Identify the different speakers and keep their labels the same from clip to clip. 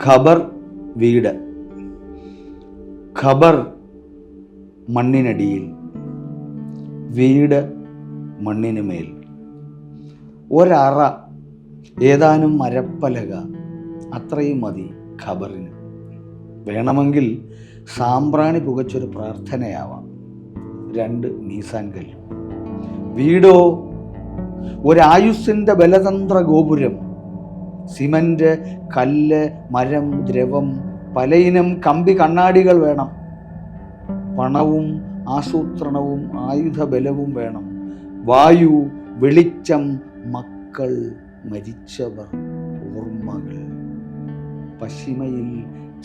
Speaker 1: ഖബർ വീട്, ഖബർ മണ്ണിനടിയിൽ, വീട് മണ്ണിന് മേൽ. ഒരറ, ഏതാനും മരപ്പലക, അത്രയും മതി ഖബറിന്. വേണമെങ്കിൽ സാമ്പ്രാണി പുകച്ചൊരു പ്രാർത്ഥനയാവാം. 2 മീസാൻ കല്ല്. വീടോ ഒരായുസ്സിൻ്റെ ബലതന്ത്ര ഗോപുരം. സിമന്റ്, കല്ല്, മരം, ദ്രവം, പലയിനം കമ്പി കണ്ണാടികൾ വേണം. പണവും ആസൂത്രണവും ആയുധബലവും വേണം. വായു, വെളിച്ചം, മക്കൾ, മരിച്ചവർ, ഓർമ്മകൾ പശിമയിൽ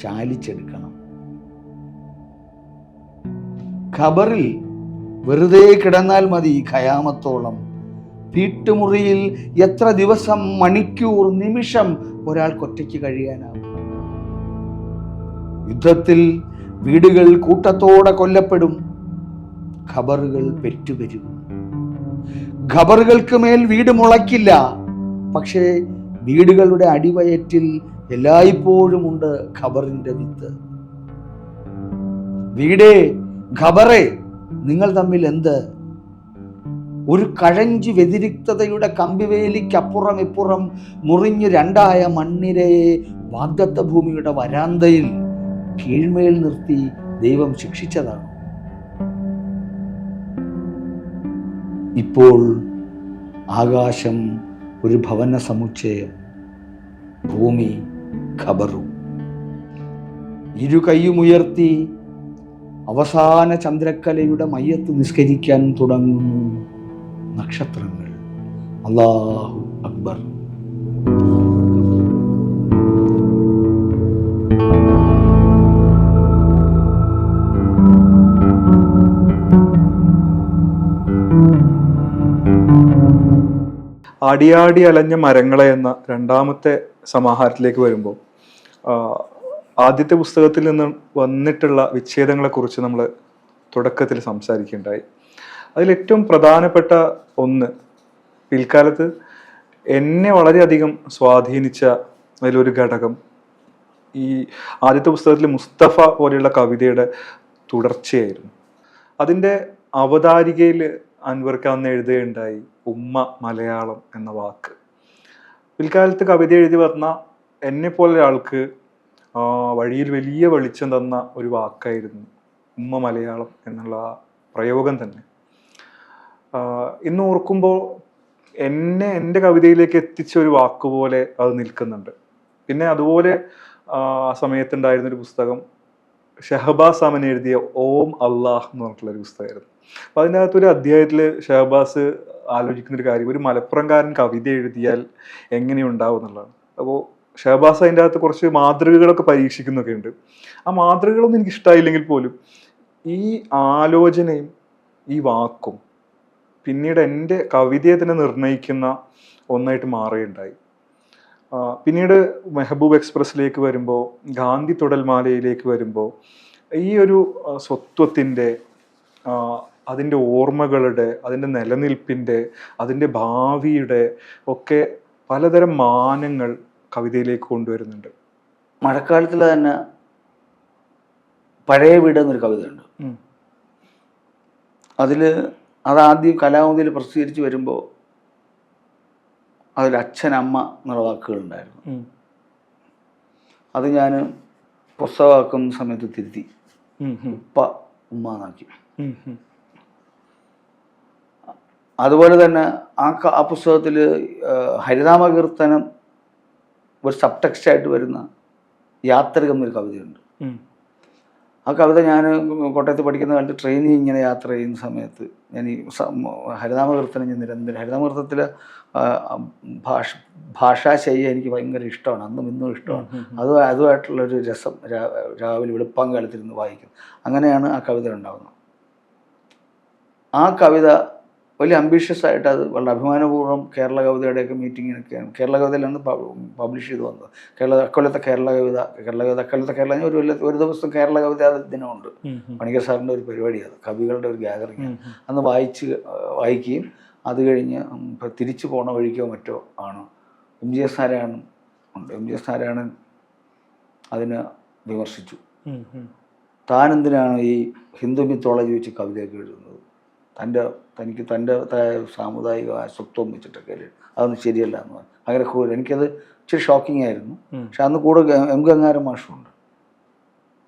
Speaker 1: ചാലിച്ചെടുക്കണം. ഖബറിൽ വെറുതെ കിടന്നാൽ മതി ഖയാമത്തോളം. വീട്ടുമുറിയിൽ എത്ര ദിവസം, മണിക്കൂർ, നിമിഷം ഒരാൾക്കൊറ്റയ്ക്ക് കഴിയാനാവും? യുദ്ധത്തിൽ വീടുകൾ കൂട്ടത്തോടെ കൊല്ലപ്പെടും, ഖബറുകൾ പെറ്റുപെരുകും. ഖബറുകൾക്ക് മേൽ വീട് മുളയ്ക്കില്ല, പക്ഷേ വീടുകളുടെ അടിവയറ്റിൽ എല്ലായ്പ്പോഴും ഉണ്ട് ഖബറിന്റെ വിത്ത്. വീടേ, ഖബറേ, നിങ്ങൾ തമ്മിൽ എന്ത്? ഒരു കഴഞ്ചി വ്യതിരിക്തതയുടെ കമ്പിവേലിക്കപ്പുറം ഇപ്പുറം മുറിഞ്ഞു 2ആയ മണ്ണിരയെ വാഗ്ദത്ത ഭൂമിയുടെ വരാന്തയിൽ കീഴ്മേൽ നിർത്തി ദൈവം ശിക്ഷിച്ചതാണ്. ഇപ്പോൾ ആകാശം ഒരു ഭവന സമുച്ചയം, ഭൂമി ഖബറും. 2 കൈയുമുയർത്തി അവസാന ചന്ദ്രക്കലയുടെ മയ്യത്ത് നിസ്കരിക്കാൻ തുടങ്ങുന്നു നക്ഷത്രങ്ങൾ. അല്ലാഹു അക്ബർ.
Speaker 2: ആടിയാടി അലഞ്ഞ മരങ്ങളെ എന്ന 2ാമത്തെ സമാഹാരത്തിലേക്ക് വരുമ്പോൾ ആദ്യത്തെ പുസ്തകത്തിൽ നിന്ന് വന്നിട്ടുള്ള വിച്ഛേദങ്ങളെക്കുറിച്ച് നമ്മൾ തുടക്കത്തിൽ സംസാരിക്കുകയുണ്ടായി. അതിലേറ്റവും പ്രധാനപ്പെട്ട ഒന്ന്, പിൽക്കാലത്ത് എന്നെ വളരെയധികം സ്വാധീനിച്ച അതിലൊരു ഘടകം ഈ ആദ്യത്തെ പുസ്തകത്തിൽ മുസ്തഫ പോലെയുള്ള കവിതയുടെ തുടർച്ചയായിരുന്നു. അതിൻ്റെ അവതാരികയിൽ അൻവർക്ക് അന്ന് എഴുതുകയുണ്ടായി ഉമ്മ മലയാളം എന്ന വാക്ക്. പിൽക്കാലത്ത് കവിത എഴുതി വന്ന എന്നെപ്പോലെ ഒരാൾക്ക് വഴിയിൽ വലിയ വെളിച്ചം തന്ന ഒരു വാക്കായിരുന്നു ഉമ്മ മലയാളം എന്നുള്ള പ്രയോഗം തന്നെ. ഇന്ന് ഓർക്കുമ്പോൾ എൻ്റെ കവിതയിലേക്ക് എത്തിച്ച ഒരു വാക്കുപോലെ അത് നിൽക്കുന്നുണ്ട്. പിന്നെ അതുപോലെ ആ സമയത്തുണ്ടായിരുന്നൊരു പുസ്തകം ഷഹബാസ് അമൻ എഴുതിയ ഓം അള്ളാഹ് എന്ന് പറഞ്ഞിട്ടുള്ളൊരു പുസ്തകമായിരുന്നു. അപ്പം അതിൻ്റെ അകത്തൊരു അധ്യായത്തിൽ ഷഹബാസ് ആലോചിക്കുന്നൊരു കാര്യം, ഒരു മലപ്പുറംകാരൻ കവിത എഴുതിയാൽ എങ്ങനെയുണ്ടാവും എന്നുള്ളതാണ്. അപ്പോൾ ഷഹബാസ് അതിൻ്റെ അകത്ത് കുറച്ച് മാതൃകകളൊക്കെ പരീക്ഷിക്കുന്നൊക്കെ ഉണ്ട്. ആ മാതൃകകളൊന്നും എനിക്ക് ഇഷ്ടമായില്ലെങ്കിൽ പോലും ഈ ആലോചനയും ഈ വാക്കും പിന്നീട് എൻ്റെ കവിതയെ തന്നെ നിർണ്ണയിക്കുന്ന ഒന്നായിട്ട് മാറുകയുണ്ടായി. പിന്നീട് മെഹബൂബ് എക്സ്പ്രസ്സിലേക്ക് വരുമ്പോൾ, ഗാന്ധി തുടൽമാലയിലേക്ക് വരുമ്പോൾ ഈ ഒരു സ്വത്വത്തിൻ്റെ, അതിൻ്റെ ഓർമ്മകളുടെ, അതിൻ്റെ നിലനിൽപ്പിൻ്റെ, അതിൻ്റെ ഭാവിയുടെ ഒക്കെ പലതരം മാനങ്ങൾ കവിതയിലേക്ക് കൊണ്ടുവരുന്നുണ്ട്.
Speaker 1: മഴക്കാലത്തിൽ തന്നെ പഴയ വീട് എന്നൊരു കവിതയുണ്ട്. അതാദ്യം കലാമതിയിൽ പ്രസിദ്ധീകരിച്ച് വരുമ്പോൾ അതിൽ അച്ഛൻ, അമ്മ എന്നുള്ള വാക്കുകളുണ്ടായിരുന്നു. അത് ഞാൻ പുസ്തകമാക്കുന്ന സമയത്ത് തിരുത്തി ഉപ്പ ഉമ്മ എന്നാക്കി. അതുപോലെ തന്നെ ആ പുസ്തകത്തിൽ ഹരിനാമകീർത്തനം ഒരു സബ് ടെക്സ്റ്റായിട്ട് വരുന്ന യാത്രികം എന്നൊരു കവിതയുണ്ട്. ആ കവിത ഞാൻ കോട്ടയത്ത് പഠിക്കുന്ന കാലത്ത് ട്രെയിനിൽ ഇങ്ങനെ യാത്ര ചെയ്യുന്ന സമയത്ത് ഞാൻ ഈ ഹരിനാമകീർത്തനം ഞാൻ നിരന്തരം, ഹരിനാമകീർത്തനത്തിൽ ഭാഷാശൈലി എനിക്ക് ഭയങ്കര ഇഷ്ടമാണ്, അന്നും ഇന്നും ഇഷ്ടമാണ്. അതുമായിട്ടുള്ളൊരു രസം രാവിലെ വെളുപ്പാങ്കാലത്തിരുന്ന് വായിക്കും. അങ്ങനെയാണ് ആ കവിത ഉണ്ടാകുന്നത്. ആ കവിത വലിയ അംബീഷ്യസ് ആയിട്ട് അത് വളരെ അഭിമാനപൂർവ്വം കേരള കവിതയുടെയൊക്കെ മീറ്റിങ്ങിനൊക്കെയാണ്, കേരള കവിതയിലാണ് പബ്ലിഷ് ചെയ്ത് വന്നത്. അക്കൊല്ലത്തെ കേരള ഒരു ദിവസം കേരള കവിത ദിനമുണ്ട്. പണിക്കർ സാറിൻ്റെ ഒരു പരിപാടിയാണ്, കവികളുടെ ഒരു ഗ്യാതറിങ്. അന്ന് വായിക്കുകയും അത് കഴിഞ്ഞ് തിരിച്ചു പോണ വഴിക്കോ മറ്റോ ആണ് എം ജി എസ് നാരായണൻ ഉണ്ട്. എം ജി എസ് നാരായണൻ അതിനെ വിമർശിച്ചു. താൻ എന്തിനാണ് ഈ ഹിന്ദു മിത്തോളജി വെച്ച് കവിതയൊക്കെ എഴുതുന്നത്, തനിക്ക് തൻ്റെ സാമുദായിക സ്വത്വം വെച്ചിട്ടൊക്കെ അതൊന്നും ശരിയല്ല എന്ന് പറഞ്ഞു. അങ്ങനെ എനിക്കത് ഇച്ചിരി ഷോക്കിംഗ് ആയിരുന്നു. പക്ഷെ അന്ന് കൂടെ എം ഗംഗാരം മാഷുണ്ട്.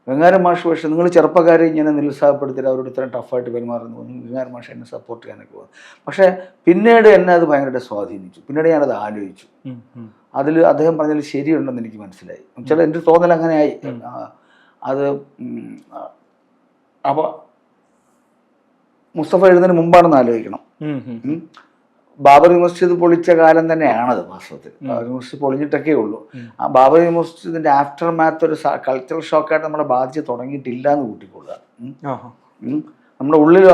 Speaker 1: ഗംഗാരം മാഷ് പക്ഷേ നിങ്ങൾ ചെറുപ്പക്കാരെ ഇങ്ങനെ നിരുത്സാഹപ്പെടുത്തിയിട്ട് അവരോട് ഇത്രയും ടഫായിട്ട് പെരുമാറുന്നു ഗംഗാരം മാഷ് എന്നെ സപ്പോർട്ട് ചെയ്യാനൊക്കെ പോകും. പക്ഷേ പിന്നീട് എന്നെ അത് ഭയങ്കരമായിട്ട് സ്വാധീനിച്ചു. പിന്നീട് ഞാനത് ആലോചിച്ചു. അതിൽ അദ്ദേഹം പറഞ്ഞതിൽ ശരിയുണ്ടെന്ന് എനിക്ക് മനസ്സിലായി. ചില എൻ്റെ തോന്നൽ അങ്ങനെയായി. അത് അപ്പോൾ മുസ്തഫ എഴുതുന്നതിന് മുമ്പാണെന്ന് ആലോചിക്കണം. ബാബറി മസ്ജിദ് പൊളിച്ച കാലം തന്നെയാണത് വാസ്തവത്തിൽ. ബാബറി മസ്ജിദ് പൊളിഞ്ഞിട്ടൊക്കെ ഉള്ളൂ. ആ ബാബറി മസ്ജിദിന്റെ ആഫ്റ്റർ മാത്ത് ഒരു കൾച്ചറൽ ഷോക്കായിട്ട് നമ്മളെ ബാധിച്ച് തുടങ്ങിയിട്ടില്ല എന്ന് കൂട്ടിക്കൊള്ളുക. നമ്മുടെ ഉള്ളിൽ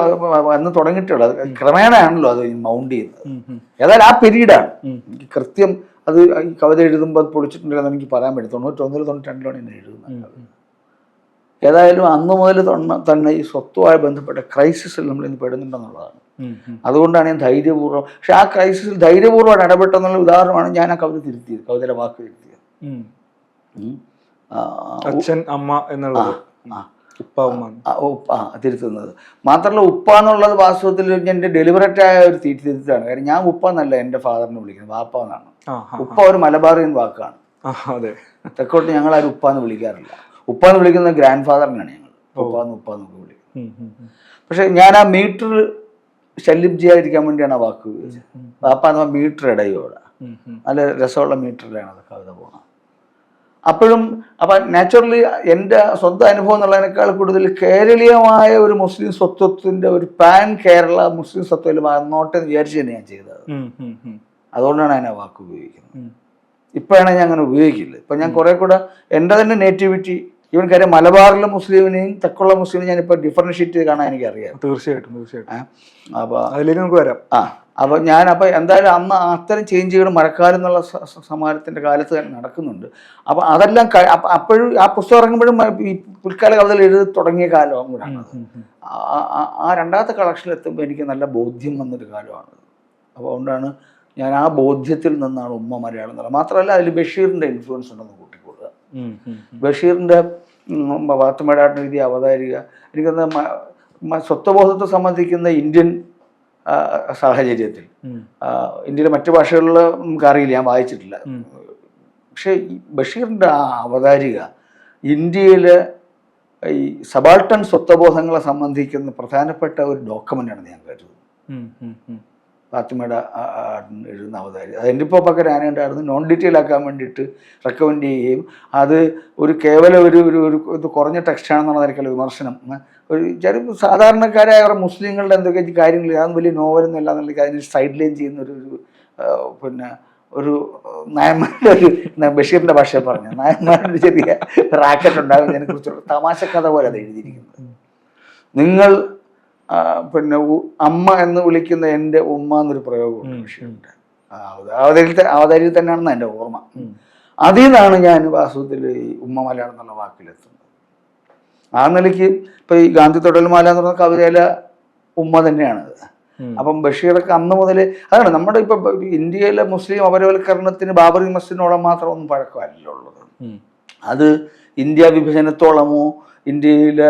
Speaker 1: അന്ന് തുടങ്ങിയിട്ടുള്ളത് ക്രമേണയാണല്ലോ അത് മൗണ്ട് ചെയ്യുന്നത്. ഏതായാലും ആ പീരീഡാണ് കൃത്യം. അത് ഈ കവിത എഴുതുമ്പോൾ അത് പൊളിച്ചിട്ടുണ്ടെന്ന് എനിക്ക് പറയാൻ പറ്റും. 91 92 എന്നെ എഴുതുന്നത്. ഏതായാലും അന്ന് മുതൽ തന്നെ ഈ സ്വത്തുമായി ബന്ധപ്പെട്ട ക്രൈസിസിൽ നമ്മൾ ഇന്ന് പെടുന്നുണ്ടെന്നുള്ളതാണ്. അതുകൊണ്ടാണ് ഞാൻ ധൈര്യപൂർവ്വം, പക്ഷെ ആ ക്രൈസിസിൽ ധൈര്യപൂർവ്വം ഇടപെട്ടെന്നുള്ള ഉദാഹരണമാണ് ഞാൻ ആ കവിത തിരുത്തിയത്, കവിതയുടെ വാക്ക് തിരുത്തിയത്.
Speaker 2: അച്ഛൻ അമ്മ എന്നുള്ളത്
Speaker 1: തിരുത്തുന്നത് മാത്രമല്ല, ഉപ്പ എന്നുള്ളത് വാസ്തവത്തിൽ എൻ്റെ ഡെലിബറേറ്റ് ആയ ഒരു തിരുത്താണ്. കാര്യം ഞാൻ ഉപ്പ എന്നല്ല എൻ്റെ ഫാദറിനെ വിളിക്കുന്നത്, വാപ്പ എന്നാണ്. ഉപ്പ ഒരു മലബാറിയൻ വാക്കാണ്. തെക്കോട്ട് ഞങ്ങൾ ആരും ഉപ്പ എന്ന് വിളിക്കാറില്ല. ഉപ്പ എന്ന് വിളിക്കുന്നത് ഗ്രാൻഡ് ഫാദറിനാണ് ഞങ്ങൾ ഉപ്പാന്നൊക്കെ വിളിക്കുന്നത്. പക്ഷെ ഞാൻ ആ മീറ്റർ ശല്യം ചെയ്യാതിരിക്കാൻ വേണ്ടിയാണ് ആ വാക്ക് ഉപയോഗിച്ചത്. വാപ്പ എന്ന് മീറ്റർ ഇടയോടെ നല്ല രസമുള്ള മീറ്ററിലാണ് അത് കവിത പോകണം. അപ്പോഴും അപ്പം നാച്ചുറലി എൻ്റെ സ്വന്തം അനുഭവം എന്നുള്ളതിനേക്കാൾ കൂടുതൽ കേരളീയമായ ഒരു മുസ്ലിം സ്വത്വത്തിൻ്റെ ഒരു പാൻ കേരള മുസ്ലിം സ്വത്വത്തിൽ വന്നോട്ടെ എന്ന് വിചാരിച്ച് തന്നെ ഞാൻ ചെയ്തത്. അതുകൊണ്ടാണ് ഞാൻ ആ വാക്ക് ഉപയോഗിക്കുന്നത്. ഇപ്പോഴാണ് ഞാൻ അങ്ങനെ ഉപയോഗിക്കില്ല. ഇപ്പം ഞാൻ കുറെ കൂടെ എൻ്റെ തന്നെ നേറ്റിവിറ്റി, ഈവൻ കാര്യം മലബാറിലെ മുസ്ലിമിനെയും തെക്കുള്ള മുസ്ലിമിനെയും ഞാനിപ്പോൾ ഡിഫറൻഷിയേറ്റ് ചെയ്ത് കാണാൻ എനിക്കറിയാം.
Speaker 2: തീർച്ചയായിട്ടും.
Speaker 1: അപ്പോൾ
Speaker 2: അതിലേക്ക് നമുക്ക് വരാം.
Speaker 1: അപ്പോൾ എന്തായാലും അന്ന് അത്തരം ചേഞ്ചുകൾ മഴക്കാലം എന്നുള്ള സമാരത്തിൻ്റെ കാലത്ത് തന്നെ നടക്കുന്നുണ്ട്. അപ്പോൾ അതെല്ലാം അപ്പോഴും ആ പുസ്തകം ഇറങ്ങുമ്പോഴും ഈ പിൽക്കാല കവിതകൾ എഴുതി തുടങ്ങിയ കാലവും കൂടാണ്. ആ രണ്ടാമത്തെ കളക്ഷനിൽ എത്തുമ്പോൾ എനിക്ക് നല്ല ബോധ്യം വന്നൊരു കാലമാണ്. അപ്പോൾ അതുകൊണ്ടാണ് ഞാൻ ആ ബോധ്യത്തിൽ നിന്നാണ് ഉമ്മ മലയാളം എന്നുള്ളത്. മാത്രമല്ല അതിൽ ബഷീറിൻ്റെ ഇൻഫ്ലുവൻസ് ഉണ്ടെന്ന് കൂട്ടിക്കൊള്ളുക. ബഷീറിൻ്റെ പാത്തുമേടാട്ടിന് എഴുതിയ അവതാരിക എനിക്കൊന്ന് സ്വത്വബോധത്തെ സംബന്ധിക്കുന്ന ഇന്ത്യൻ സാഹചര്യത്തിൽ ഇന്ത്യയിലെ മറ്റു ഭാഷകളിൽ നമുക്കറിയില്ല, ഞാൻ വായിച്ചിട്ടില്ല. പക്ഷേ ഈ ബഷീറിൻ്റെ ആ അവതാരിക ഇന്ത്യയിലെ ഈ സബാൾട്ടൺ സ്വത്വബോധങ്ങളെ സംബന്ധിക്കുന്ന പ്രധാനപ്പെട്ട ഒരു ഡോക്യുമെൻ്റാണെന്ന് ഞാൻ കരുതുന്നു. പാത്തുമയുടെ എഴുതുന്ന അവതാരി അത് എൻ്റെ ഇപ്പോൾ പകരം ആനയുണ്ടായിരുന്നു. നോൺ ഡീറ്റെയിൽ ആക്കാൻ വേണ്ടിയിട്ട് റെക്കമെൻഡ് ചെയ്യുകയും അത് ഒരു കേവലം ഒരു ഇത് കുറഞ്ഞ ടെക്സ്റ്റാണെന്നുള്ള നിലയ്ക്കുള്ള വിമർശനം, ഒരു ചെറിയ സാധാരണക്കാരായ മുസ്ലിങ്ങളുടെ എന്തൊക്കെ കാര്യങ്ങൾ, അതൊന്നും വലിയ നോവലൊന്നും അല്ല എന്നുള്ള അതിന് സൈഡ് ലൈൻ ചെയ്യുന്ന പിന്നെ ഒരു നായന്മാരുടെ ഒരു ബഷീറിൻ്റെ ഭാഷയെ പറഞ്ഞു നായന്മാരുടെ ഒരു ചെറിയ റാക്കറ്റ് ഉണ്ടാകുന്നതിനെ കുറിച്ചുള്ള തമാശ കഥ പോലെ അത് എഴുതിയിരിക്കുന്നത്. നിങ്ങൾ പിന്നെ അമ്മ എന്ന് വിളിക്കുന്ന എൻ്റെ ഉമ്മ എന്നൊരു പ്രയോഗമുണ്ട് ബഷീറിൻ്റെ അവതാരിയിൽ തന്നെയാണെന്ന് എൻ്റെ ഓർമ്മ. അതിൽ നിന്നാണ് ഞാൻ വാസ്തവത്തിൽ ഈ ഉമ്മ മലയാളം എന്നുള്ള വാക്കിലെത്തുന്നത്. ആ നിലയ്ക്ക് ഇപ്പം ഈ ഗാന്ധി തൊടൽമാല എന്ന് പറഞ്ഞ കവിതയിലെ ഉമ്മ തന്നെയാണത്. അപ്പം ബഷീറൊക്കെ അന്ന് മുതൽ അതാണ് നമ്മുടെ ഇപ്പം ഇന്ത്യയിലെ മുസ്ലിം അപരവൽക്കരണത്തിന് ബാബറി മസ്ജിദിനോളം മാത്രം ഒന്നും പഴക്കമല്ലല്ലോ ഉള്ളത്. അത് ഇന്ത്യ വിഭജനത്തോളമോ ഇന്ത്യയിലെ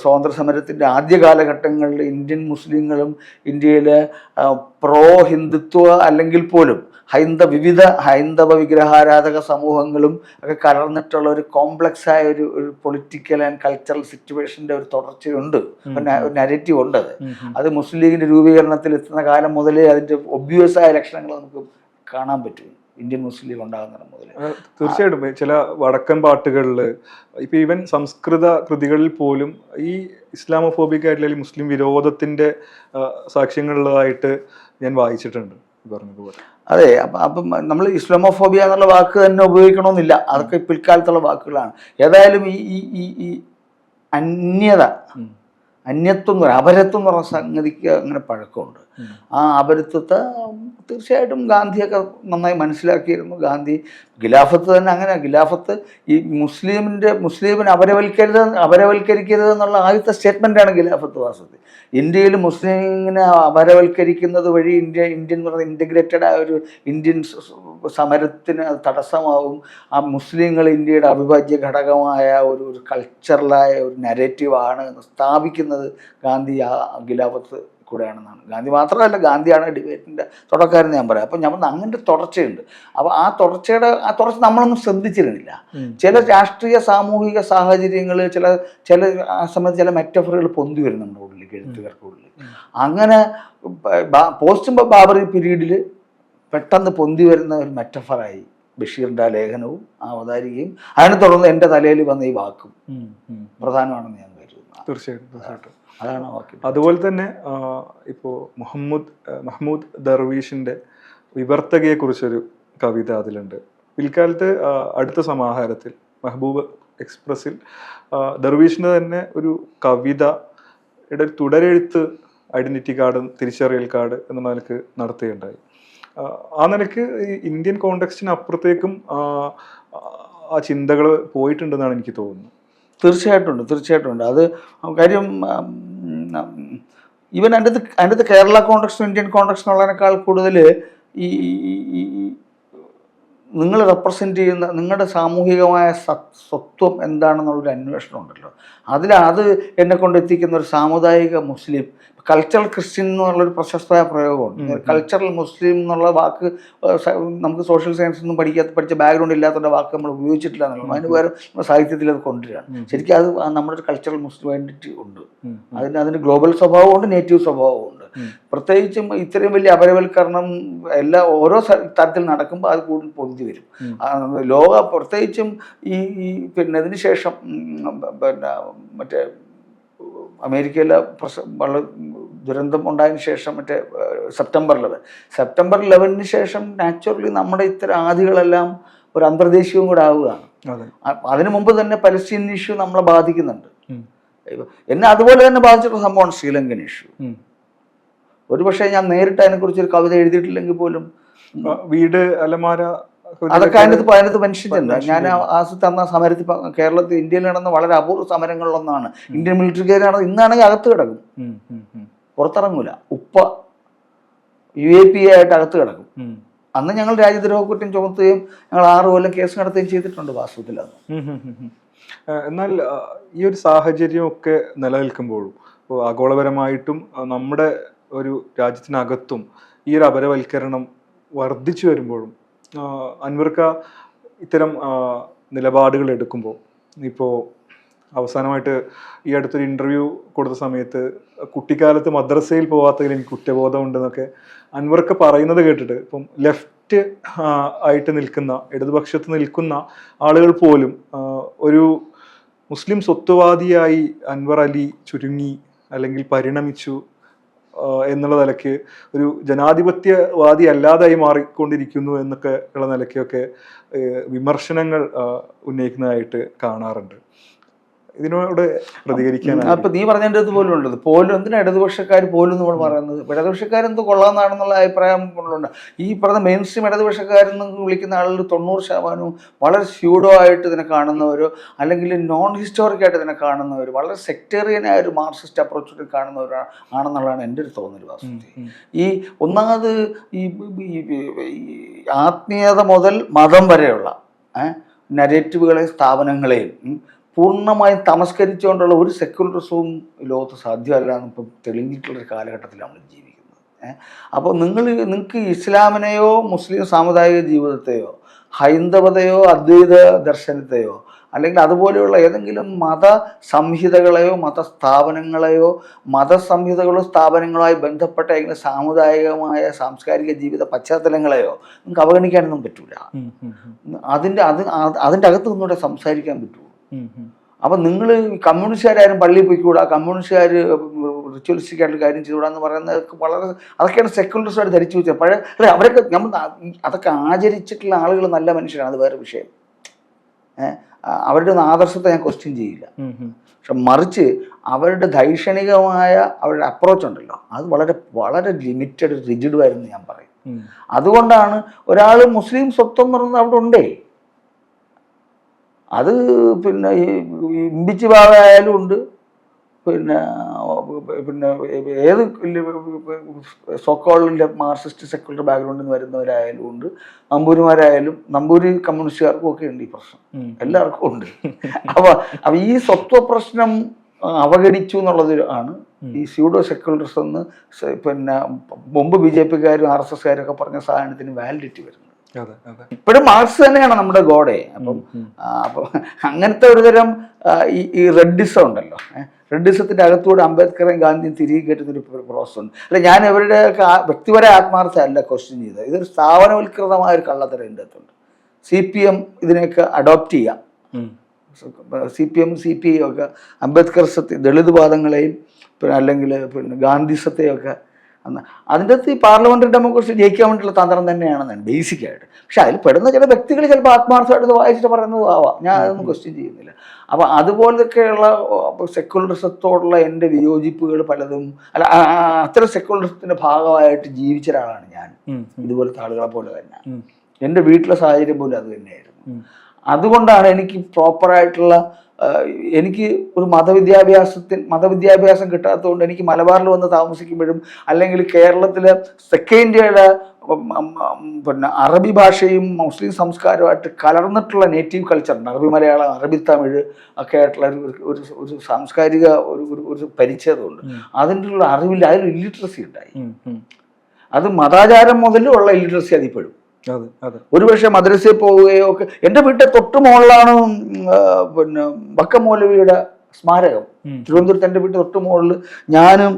Speaker 1: സ്വാതന്ത്ര്യ സമരത്തിൻ്റെ ആദ്യ കാലഘട്ടങ്ങളിൽ ഇന്ത്യൻ മുസ്ലിങ്ങളും ഇന്ത്യയിലെ പ്രോ ഹിന്ദുത്വ അല്ലെങ്കിൽ പോലും വിവിധ ഹൈന്ദവ വിഗ്രഹാരാധക സമൂഹങ്ങളും ഒക്കെ കലർന്നിട്ടുള്ള ഒരു കോംപ്ലക്സ് ആയ ഒരു പൊളിറ്റിക്കൽ ആൻഡ് കൾച്ചറൽ സിറ്റുവേഷൻ്റെ ഒരു തുടർച്ചയുണ്ട്, ഒരു നരേറ്റീവ് ഉണ്ട്. അത് മുസ്ലിം ലീഗിൻ്റെ രൂപീകരണത്തിൽ എത്തുന്ന കാലം മുതലേ അതിൻ്റെ ഒബ്വിയസ് ആയ ലക്ഷണങ്ങൾ നമുക്ക് കാണാൻ പറ്റും ഇന്ത്യൻ മുസ്ലിം ലീഗ് ഉണ്ടാകുന്ന മുതൽ.
Speaker 2: തീർച്ചയായിട്ടും ചില വടക്കൻ പാട്ടുകളിൽ ഇപ്പൊ ഈവൻ സംസ്കൃത കൃതികളിൽ പോലും ഈ ഇസ്ലാമോഫോബിക് ആയിട്ടുള്ള അല്ലെങ്കിൽ മുസ്ലിം വിരോധത്തിന്റെ സാക്ഷ്യങ്ങളുള്ളതായിട്ട് ഞാൻ വായിച്ചിട്ടുണ്ട് പറഞ്ഞതുപോലെ.
Speaker 1: അതെ, അപ്പം നമ്മൾ ഇസ്ലാമോഫോബിയ എന്നുള്ള വാക്ക് തന്നെ ഉപയോഗിക്കണമെന്നില്ല, അതൊക്കെ പിൽക്കാലത്തുള്ള വാക്കുകളാണ്. ഏതായാലും ഈ അന്യത്വം എന്ന് പറയുക അപരത്വം എന്ന് പറഞ്ഞ സംഗതിക്ക് അങ്ങനെ പഴക്കമുണ്ട്. ആ അപരത്വത്തെ തീർച്ചയായിട്ടും ഗാന്ധിയൊക്കെ നന്നായി മനസ്സിലാക്കിയിരുന്നു. ഗാന്ധി ഖിലാഫത്ത് തന്നെ അങ്ങനെ, ഖിലാഫത്ത് ഈ മുസ്ലിമിനെ അപരവൽക്കരിക്കരുത് എന്നുള്ള ആദ്യത്തെ സ്റ്റേറ്റ്മെൻറ്റാണ് ഖിലാഫത്ത് വാസ്തവത്തിൽ. ഇന്ത്യയിൽ മുസ്ലിമിനെ അപരവൽക്കരിക്കുന്നത് വഴി ഇന്ത്യൻ എന്ന് പറയുന്ന ഇൻറ്റഗ്രേറ്റഡ് ആയ ഒരു ഇന്ത്യൻ സമരത്തിന് അത് തടസ്സമാവും. ആ മുസ്ലിങ്ങൾ ഇന്ത്യയുടെ അവിഭാജ്യ ഘടകമായ ഒരു കൾച്ചറലായ ഒരു നരേറ്റീവാണ് സ്ഥാപിക്കുന്നത് ഗാന്ധി ആ ഖിലാഫത്ത് കൂടെയാണെന്നാണ്. ഗാന്ധി മാത്രമല്ല, ഗാന്ധിയാണ് ഡിബേറ്റിൻ്റെ തുടക്കാരെന്ന് ഞാൻ പറയാം. അപ്പം നമ്മൾ അങ്ങനത്തെ തുടർച്ചയുണ്ട്. അപ്പോൾ ആ തുടർച്ച നമ്മളൊന്നും ശ്രദ്ധിച്ചിരുന്നില്ല. ചില രാഷ്ട്രീയ സാമൂഹിക സാഹചര്യങ്ങൾ, ചില ആ സമയത്ത് ചില മെറ്റഫറുകൾ പൊന്തി വരും നമ്മുടെ ഉള്ളിലേക്ക്, എഴുത്തുകാർക്കുള്ളിൽ. അങ്ങനെ പോസ്റ്റ് ബാബറി പീരീഡിൽ പെട്ടെന്ന് പൊന്തി വരുന്ന ഒരു മെറ്റഫറായി ബഷീറിൻ്റെ ആ ലേഖനവും ആ അവതാരികയും അതിനെ തുടർന്ന് എൻ്റെ തലയിൽ വന്ന ഈ വാക്കും പ്രധാനമാണെന്ന് ഞാൻ കരുതുന്നു.
Speaker 2: തീർച്ചയായിട്ടും
Speaker 1: അതാണ് വാക്യം.
Speaker 2: അതുപോലെ തന്നെ ഇപ്പോൾ മഹ്മൂദ് ദർവീഷിൻ്റെ വിവർത്തകയെക്കുറിച്ചൊരു കവിത അതിലുണ്ട്. പിൽക്കാലത്ത് അടുത്ത സമാഹാരത്തിൽ മെഹബൂബ് എക്സ്പ്രസിൽ ദർവീഷിൻ്റെ തന്നെ ഒരു കവിതയുടെ തുടരെഴുത്ത് ഐഡൻറ്റിറ്റി കാർഡ്, തിരിച്ചറിയൽ കാർഡ് എന്ന നിലക്ക് നടത്തുകയുണ്ടായി. ആ നിലയ്ക്ക് ഈ ഇന്ത്യൻ കോണ്ടെക്സ്റ്റിന് അപ്പുറത്തേക്കും ആ ചിന്തകൾ പോയിട്ടുണ്ടെന്നാണ് എനിക്ക് തോന്നുന്നത്.
Speaker 1: തീർച്ചയായിട്ടും ഉണ്ട്. അത് കാര്യം ഈവൻ അതിൻ്റെ അകത്ത് കേരള കോണ്ടെക്സ്റ്റും ഇന്ത്യൻ കോണ്ടെക്സ്റ്റും ഉള്ളതിനേക്കാൾ കൂടുതൽ ഈ നിങ്ങൾ റെപ്രസെൻ്റ് ചെയ്യുന്ന നിങ്ങളുടെ സാമൂഹികമായ സ്വത്വം എന്താണെന്നുള്ളൊരു അന്വേഷണം ഉണ്ടല്ലോ. അത് എന്നെ കൊണ്ട് എത്തിക്കുന്ന ഒരു സാമുദായിക മുസ്ലിം, കൾച്ചറൽ ക്രിസ്ത്യൻ എന്നുള്ളൊരു പ്രശസ്തമായ പ്രയോഗമുണ്ട്. കൾച്ചറൽ മുസ്ലിം എന്നുള്ള വാക്ക് നമുക്ക് സോഷ്യൽ സയൻസ് ഒന്നും പഠിച്ച ബാക്ക്ഗ്രൗണ്ട് ഇല്ലാത്തതിൻ്റെ വാക്ക് നമ്മൾ ഉപയോഗിച്ചിട്ടില്ല എന്നുള്ളത്. അതിന് പകരം നമ്മുടെ സാഹിത്യത്തിൽ അത് കൊണ്ടുവരികയാണ്. ശരിക്കും അത് നമ്മുടെ ഒരു കൾച്ചറൽ മുസ്ലിം ഐഡൻറ്റിറ്റി ഉണ്ട്. അതിന് ഗ്ലോബൽ സ്വഭാവമുണ്ട്, നേറ്റീവ് സ്വഭാവമുണ്ട്. പ്രത്യേകിച്ചും ഇത്രയും വലിയ അപരവൽക്കരണം ഓരോ തരത്തിൽ നടക്കുമ്പോൾ അത് കൂടുതൽ പൊന്തി വരും. പ്രത്യേകിച്ചും പിന്നെ ഇതിന് ശേഷം മറ്റേ അമേരിക്കയിലെ വളരെ ദുരന്തം ഉണ്ടായതിനു ശേഷം സെപ്റ്റംബർ 11 ശേഷം നാച്ചുറലി നമ്മുടെ ഇത്തരം ആദികളെല്ലാം ഒരു അന്തർദേശീയവും കൂടെ ആവുകയാണ്. അതിനു മുമ്പ് തന്നെ പലസ്തീൻ ഇഷ്യൂ നമ്മളെ ബാധിക്കുന്നുണ്ട്. എന്നെ അതുപോലെ തന്നെ ബാധിച്ചിട്ടുള്ള സംഭവമാണ് ശ്രീലങ്കൻ ഇഷ്യൂ. ഒരുപക്ഷെ ഞാൻ നേരിട്ട് അതിനെക്കുറിച്ചൊരു കവിത എഴുതിയിട്ടില്ലെങ്കിൽ പോലും
Speaker 2: വീട് അലമാര
Speaker 1: അതൊക്കെ അതിനകത്ത് മനുഷ്യരുണ്ട്. ഞാൻ അന്ന സമരത്തിൽ കേരളത്തിൽ ഇന്ത്യയിൽ നടന്ന വളരെ അപൂർവ സമരങ്ങളിലൊന്നാണ്. ഇന്ത്യൻ മിലിറ്ററിക്കാരാണ് ഇന്നാണെങ്കിൽ അകത്ത് കിടക്കും, പുറത്തിറങ്ങൂല. UAP ആയിട്ട് അകത്ത് കിടക്കും. അന്ന് ഞങ്ങൾ രാജ്യദ്രോഹ കുറ്റം ചുമത്തുകയും ഞങ്ങൾ 6 കൊല്ലം കേസ് നടത്തുകയും ചെയ്തിട്ടുണ്ട് വാസ്തവത്തിൽ.
Speaker 2: എന്നാൽ ഈ ഒരു സാഹചര്യമൊക്കെ നിലനിൽക്കുമ്പോഴും ആഗോളപരമായിട്ടും നമ്മുടെ ഒരു രാജ്യത്തിനകത്തും ഈ ഒരു അപരവൽക്കരണം വർദ്ധിച്ചു വരുമ്പോഴും അൻവർക്ക ഇത്തരം നിലപാടുകൾ എടുക്കുമ്പോൾ, ഇപ്പോൾ അവസാനമായിട്ട് ഈ അടുത്തൊരു ഇൻ്റർവ്യൂ കൊടുത്ത സമയത്ത് കുട്ടിക്കാലത്ത് മദ്രസയിൽ പോകാത്തതിൽ എനിക്ക് കുറ്റബോധമുണ്ടെന്നൊക്കെ അൻവർക്ക പറയുന്നത് കേട്ടിട്ട് ഇപ്പം ലെഫ്റ്റ് ആയിട്ട് നിൽക്കുന്ന, ഇടതുപക്ഷത്ത് നിൽക്കുന്ന ആളുകൾ പോലും ഒരു മുസ്ലിം സ്വത്വവാദിയായി അൻവർ അലി ചുരുങ്ങി അല്ലെങ്കിൽ പരിണമിച്ചു എന്നുള്ള നിലയ്ക്ക് ഒരു ജനാധിപത്യവാദി അല്ലാതായി മാറിക്കൊണ്ടിരിക്കുന്നു എന്നൊക്കെ ഉള്ള നിലയ്ക്കൊക്കെ വിമർശനങ്ങൾ ഉന്നയിക്കുന്നതായിട്ട് കാണാറുണ്ട്. ഇതിനോട് പ്രതികരിക്കാൻ
Speaker 1: ഇപ്പം നീ പറഞ്ഞതിൻ്റെ പോലും ഉണ്ട്. പോലും എന്തിനാ ഇടതുപക്ഷക്കാർ പോലും നമ്മൾ പറയുന്നത്? ഇടതുപക്ഷക്കാരെന്ത് കൊള്ളാമെന്നാണെന്നുള്ള അഭിപ്രായം കൊണ്ടുണ്ട്. ഈ പറഞ്ഞ മെയിൻ സ്ട്രീം ഇടതുപക്ഷക്കാരെന്ന് വിളിക്കുന്ന ആളുകൾ 90% വളരെ സ്യൂഡോ ആയിട്ട് ഇതിനെ കാണുന്നവരോ അല്ലെങ്കിൽ നോൺ ഹിസ്റ്റോറിക് ആയിട്ട് ഇതിനെ കാണുന്നവർ, വളരെ സെക്ടേറിയനായ ഒരു മാർക്സിസ്റ്റ് അപ്രോച്ച് കാണുന്നവരാ ആണെന്നുള്ളതാണ് എൻ്റെ ഒരു തോന്നൽ. വാസ്തവത്തിൽ ഈ ഒന്നാമത് ഈ ആത്മീയത മുതൽ മതം വരെയുള്ള നരേറ്റീവുകളെയും സ്ഥാപനങ്ങളെയും പൂർണ്ണമായും തമസ്കരിച്ചുകൊണ്ടുള്ള ഒരു സെക്യുലറിസവും ലോകത്ത് സാധ്യമല്ല എന്നിപ്പം തെളിഞ്ഞിട്ടുള്ളൊരു കാലഘട്ടത്തിലാണ് നമ്മൾ ജീവിക്കുന്നത്. അപ്പോൾ നിങ്ങൾക്ക് ഇസ്ലാമിനെയോ മുസ്ലിം സാമുദായിക ജീവിതത്തെയോ ഹൈന്ദവതയോ അദ്വൈത ദർശനത്തെയോ അല്ലെങ്കിൽ അതുപോലെയുള്ള ഏതെങ്കിലും മത സംഹിതകളെയോ മതസംഹിതകളോ സ്ഥാപനങ്ങളുമായി ബന്ധപ്പെട്ട ഏതെങ്കിലും സാമുദായികമായ സാംസ്കാരിക ജീവിത പശ്ചാത്തലങ്ങളെയോ നിങ്ങൾക്ക് അവഗണിക്കാനൊന്നും പറ്റൂല. അതിൻ്റെ അകത്ത് നിന്നൂടെ സംസാരിക്കാൻ പറ്റുമോ? അപ്പം നിങ്ങൾ കമ്മ്യൂണിസ്റ്റുകാരും പള്ളിയിൽ പോയിക്കൂടാ, കമ്മ്യൂണിസ്റ്റുകാർ റിച്വലിസ്റ്റിക് ആയിട്ട് കാര്യം ചെയ്തുകൂടാന്ന് പറയുന്നത് അതൊക്കെയാണ് സെക്യുലറിസ്റ്റായിട്ട് ധരിച്ചു വെച്ചത്. അവരൊക്കെ നമ്മൾ അതൊക്കെ ആചരിച്ചിട്ടുള്ള ആളുകൾ നല്ല മനുഷ്യരാണ്, അത് വേറെ വിഷയം. അവരുടെ ഒന്നും ആദർശത്തെ ഞാൻ ക്വസ്റ്റ്യൻ ചെയ്യില്ല. പക്ഷെ മറിച്ച് അവരുടെ ദൈക്ഷണികമായ അവരുടെ അപ്രോച്ച് ഉണ്ടല്ലോ, അത് വളരെ വളരെ ലിമിറ്റഡ് റിജിഡുമായിരുന്നു ഞാൻ പറയും. അതുകൊണ്ടാണ് ഒരാൾ മുസ്ലിം സ്വത്വം എന്ന് പറയുന്നത് അവിടെ ഉണ്ടേ. അത് പിന്നെ ഈ ഇമ്പിച്ച് ബാബ ആയാലും ഉണ്ട്, പിന്നെ ഏത് സോക്കോളിൻ്റെ മാർക്സിസ്റ്റ് സെക്കുലർ ബാക്ക്ഗ്രൗണ്ടിൽ നിന്ന് വരുന്നവരായാലും ഉണ്ട്, നമ്പൂരിമാരായാലും നമ്പൂരി കമ്മ്യൂണിസ്റ്റുകാർക്കും ഒക്കെ ഉണ്ട് ഈ പ്രശ്നം, എല്ലാവർക്കും ഉണ്ട്. അപ്പൊ ഈ സ്വത്വ പ്രശ്നം അവഗണിച്ചു എന്നുള്ളത് ആണ് ഈ സ്യൂഡോ സെക്കുലറിസം എന്ന് പിന്നെ മുമ്പ് BJP-കാരും RSS-കാരും ഒക്കെ പറഞ്ഞ സാധനത്തിന് വാലിഡിറ്റി വരുന്നത്. ഇപ്പോഴും മാർക്സ് തന്നെയാണ് നമ്മുടെ ഗോഡെ. അപ്പം അങ്ങനത്തെ ഒരു തരം ഈ റെഡിസം ഉണ്ടല്ലോ, റെഡിസത്തിന്റെ അകത്തൂടെ അംബേദ്കറേയും ഗാന്ധിയും തിരികെ കയറ്റുന്നൊരു പ്രോസസ് ഉണ്ട്. അല്ല, ഞാൻ ഇവരുടെ വ്യക്തിപര ആത്മാർത്ഥമല്ല ക്വസ്റ്റ്യൻ ചെയ്തത്, ഇതൊരു സ്ഥാപനവൽകൃതമായ ഒരു കള്ളത്തരം ഇതിൻ്റെ അകത്തുണ്ട്. CPM ഇതിനെയൊക്കെ അഡോപ്റ്റ് ചെയ്യാം. CPM CPI ഒക്കെ അംബേദ്കർ ദളിത് വാദങ്ങളെയും പിന്നെ അല്ലെങ്കിൽ പിന്നെ ഗാന്ധിസത്തെയും ഒക്കെ അതിൻ്റെ അകത്ത് ഈ പാർലമെന്ററി ഡെമോക്രസി ജയിക്കാൻ വേണ്ടിയുള്ള തന്ത്രം തന്നെയാണെന്നാണ് ബേസിക്കായിട്ട്. പക്ഷെ അതിൽ പെടുന്ന ചില വ്യക്തികൾ ചിലപ്പോൾ ആത്മാർത്ഥമായിട്ട് വായിച്ചിട്ട് പറയുന്നത് ആവാം, ഞാൻ അതൊന്നും ക്വസ്റ്റ്യൻ ചെയ്യുന്നില്ല. അപ്പോൾ അതുപോലൊക്കെയുള്ള സെക്കുലറിസത്തോടുള്ള എൻ്റെ വിയോജിപ്പുകൾ പലതും അല്ല, അത്തരം സെക്കുലറിസത്തിൻ്റെ ഭാഗമായിട്ട് ജീവിച്ച ഒരാളാണ് ഞാൻ. ഇതുപോലത്തെ ആളുകളെ പോലെ തന്നെ എൻ്റെ വീട്ടിലെ സാഹചര്യം പോലും അത് തന്നെയായിരുന്നു. അതുകൊണ്ടാണ് എനിക്ക് പ്രോപ്പറായിട്ടുള്ള എനിക്ക് ഒരു മതവിദ്യാഭ്യാസം കിട്ടാത്തതുകൊണ്ട് എനിക്ക് മലബാറിൽ വന്ന് താമസിക്കുമ്പോഴും അല്ലെങ്കിൽ കേരളത്തിലെ തെക്കേ ഇന്ത്യയുടെ പിന്നെ അറബി ഭാഷയും മുസ്ലിം സംസ്കാരമായിട്ട് കലർന്നിട്ടുള്ള നേറ്റീവ് കൾച്ചറുണ്ട്. അറബി മലയാളം, അറബി തമിഴ് ഒക്കെ ആയിട്ടുള്ള ഒരു സാംസ്കാരിക ഒരു പരിച്ഛേദമുണ്ട്. അതിൻ്റെ ഉള്ള അറിവില്ല, അതിൽ ഇല്ലിറ്ററസി ഉണ്ടായി. അത് മതാചാരം മുതലുള്ള ഇല്ലിറ്ററസി അതിപ്പോഴും. ഒരുപക്ഷെ മദ്രസയിൽ പോവുകയോ ഒക്കെ. എൻ്റെ വീട്ടിൽ തൊട്ട് മുകളിലാണ് പിന്നെ വക്കം മൗലവിയുടെ സ്മാരകം. തിരുവനന്തപുരത്ത് എൻ്റെ വീട്ടിൽ തൊട്ട് മുകളിൽ ഞാനും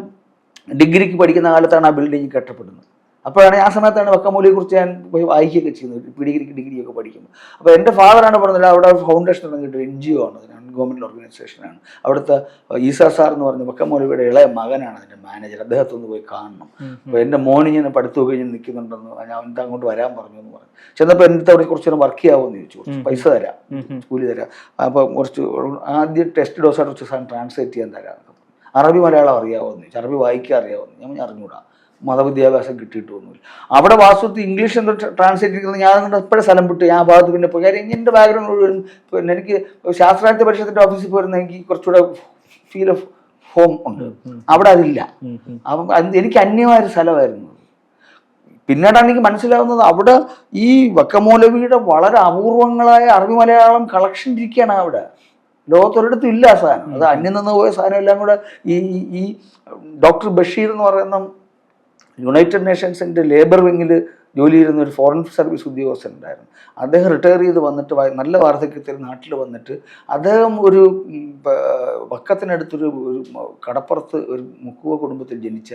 Speaker 1: ഡിഗ്രിക്ക് പഠിക്കുന്ന കാലത്താണ് ആ ബിൽഡിംഗ് കെട്ടപ്പെടുന്നത്. അപ്പോഴാണ് ആ സമയത്താണ് വക്കം മൗലവിയെ കുറിച്ച് ഞാൻ പോയി വായിക്കുകയൊക്കെ ചെയ്യുന്നത്, ഡിഗ്രിയൊക്കെ പഠിക്കുമ്പോൾ. അപ്പോൾ എൻ്റെ ഫാദറാണ് പറഞ്ഞത്, അവിടെ ഫൗണ്ടേഷൻ തുടങ്ങിയിട്ട് NGO ആണ്, ഗവൺമെൻറ് ഓർഗനൈസേഷനാണ്. അവിടുത്തെ ഈസാ സാർ എന്ന് പറഞ്ഞ വക്കം മൗലവിയുടെ ഇളയ മകനാണ് അതിൻ്റെ മാനേജർ. അദ്ദേഹത്തെ ഒന്ന് പോയി കാണണം. അപ്പോൾ എൻ്റെ മോനിങ്ങനെ പഠിത്തം കഴിഞ്ഞ് നിൽക്കുന്നുണ്ടെന്ന് ഞാൻ എന്താ അങ്ങോട്ട് വരാൻ പറഞ്ഞു എന്ന് പറഞ്ഞു. ചെന്നപ്പോൾ എൻ്റെ അവിടെ കുറച്ച് നേരം വർക്ക് ചെയ്യാമെന്ന് ചോദിച്ചു. കുറച്ച് പൈസ തരാം, കൂലി തരാം. അപ്പോൾ കുറച്ച് ആദ്യം ടെസ്റ്റ് ഡോസായിട്ട് കുറച്ച് സാധനം ട്രാൻസ്ലേറ്റ് ചെയ്യാൻ തരാം. അറബി മലയാളം അറിയാവുമെന്ന് ചോദിച്ചു. അറബി വായിക്കാൻ അറിയാവുന്നു. ഞാൻ അറിഞ്ഞൂടാ, മതവിദ്യാഭ്യാസം കിട്ടിയിട്ടൊന്നുമില്ല. അവിടെ വാസ്തവത്തിൽ ഇംഗ്ലീഷ് എന്തോ ട്രാൻസ്ലേറ്റ് ചെയ്യുന്നത് ഞാൻ എപ്പോഴും സ്ഥലം വിട്ട് ഞാൻ ഭാഗത്ത് പിന്നെ പോയി. കാര്യം എൻ്റെ ബാക്ക്ഗ്രൗണ്ട് മുഴുവൻ പിന്നെ എനിക്ക് ശാസ്ത്രാർത്ഥ പരിഷത്തിൻ്റെ ഓഫീസിൽ പോയിരുന്ന എനിക്ക് കുറച്ചുകൂടെ ഫീൽ ഓഫ് ഹോം ഉണ്ട്. അവിടെ അതില്ല. അപ്പം എനിക്ക് അന്യമായൊരു സ്ഥലമായിരുന്നു. പിന്നീടാണ് എനിക്ക് മനസ്സിലാവുന്നത് അവിടെ ഈ വക്കം മൗലവിയുടെ വളരെ അപൂർവങ്ങളായ അറബി മലയാളം കളക്ഷൻ ഇരിക്കുകയാണ് അവിടെ. ലോകത്തൊരിടത്തും ഇല്ല ആ സാധനം. അത് അന്യം നിന്ന് പോയ സാധനം എല്ലാം കൂടെ ഈ ഡോക്ടർ ബഷീർ എന്ന് പറയുന്ന യുണൈറ്റഡ് നേഷൻസിൻ്റെ ലേബർ വിങ്ങിൽ ജോലി ചെയ്യുന്ന ഒരു ഫോറിൻ സർവീസ് ഉദ്യോഗസ്ഥൻ ഉണ്ടായിരുന്നു. അദ്ദേഹം റിട്ടയർ ചെയ്ത് വന്നിട്ട് നല്ല വാർദ്ധക്യത്തിൽ നാട്ടിൽ വന്നിട്ട് അദ്ദേഹം ഒരു വക്കത്തിനടുത്തൊരു കടപ്പുറത്ത് ഒരു മുക്കുവ കുടുംബത്തിൽ ജനിച്ച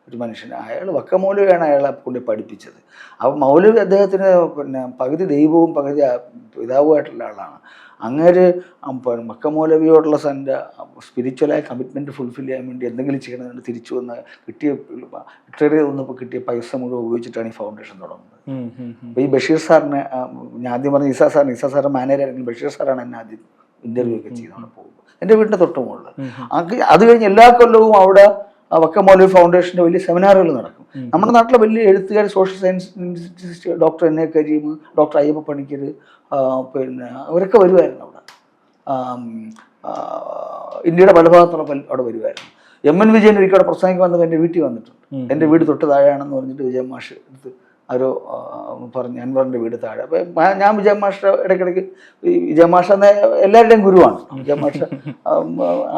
Speaker 1: ഒരു മനുഷ്യന്. അയാൾ വക്കം മൗലവിയാണ് അയാളെ കൊണ്ട് പഠിപ്പിച്ചത്. അപ്പോൾ മൗലവി അദ്ദേഹത്തിന് പിന്നെ പകുതി ദൈവവും പകുതി പിതാവുമായിട്ടുള്ള ആളാണ്. അങ്ങേര് വക്കം മൗലവിയോടുള്ള തൻ്റെ സ്പിരിച്വലായ കമ്മിറ്റ്മെൻറ്റ് ഫുൾഫിൽ ചെയ്യാൻ വേണ്ടി എന്തെങ്കിലും ചെയ്യണമെന്ന് തിരിച്ചു വന്ന് കിട്ടിയ റിട്ടയർ ചെയ്ത് വന്നപ്പോൾ കിട്ടിയ പൈസ മുഴുവൻ ഉപയോഗിച്ചിട്ടാണ് ഈ ഫൗണ്ടേഷൻ തുടങ്ങുന്നത്. അപ്പോൾ ഈ ബഷീർ സാറിനെ ഞാൻ ആദ്യം പറഞ്ഞ ഈസാ സാറിൻ്റെ മാനേജർ ആണെങ്കിൽ ബഷീർ സാറാണ് എന്നെ ആദ്യം ഇൻ്റർവ്യൂ ഒക്കെ ചെയ്തുകൊണ്ട് പോകുമ്പോൾ എൻ്റെ വീടിൻ്റെ തൊട്ട് മുകളിൽ. അത് കഴിഞ്ഞ് എല്ലാ കൊല്ലവും അവിടെ വക്കം മൗലവി ഫൗണ്ടേഷൻ്റെ വലിയ സെമിനാറുകൾ നടക്കും. നമ്മുടെ നാട്ടിലെ വലിയ എഴുത്തുകാർ, social science doctor NA Karim, doctor Ayyappa Panicker, പിന്നെ അവരൊക്കെ വരുമായിരുന്നു അവിടെ. ഇന്ത്യയുടെ പല ഭാഗത്തുള്ള അവിടെ വരുമായിരുന്നു. MN വിജയൻ ഒരിക്കൽ അവിടെ പ്രസംഗിക്കാൻ വന്നപ്പോൾ എൻ്റെ വീട്ടിൽ വന്നിട്ടുണ്ട്. എൻ്റെ വീട് തൊട്ട് താഴെയാണെന്ന് പറഞ്ഞിട്ട് വിജയൻ മാഷ് എടുത്ത് ആരോ പറഞ്ഞു അൻവറിൻ്റെ വീട് താഴെ. അപ്പം ഞാൻ വിജയൻ മാഷ് ഇടയ്ക്കിടയ്ക്ക് വിജയൻ മാഷ എന്ന എല്ലാവരുടെയും ഗുരുവാണ്. വിജയൻ മാഷ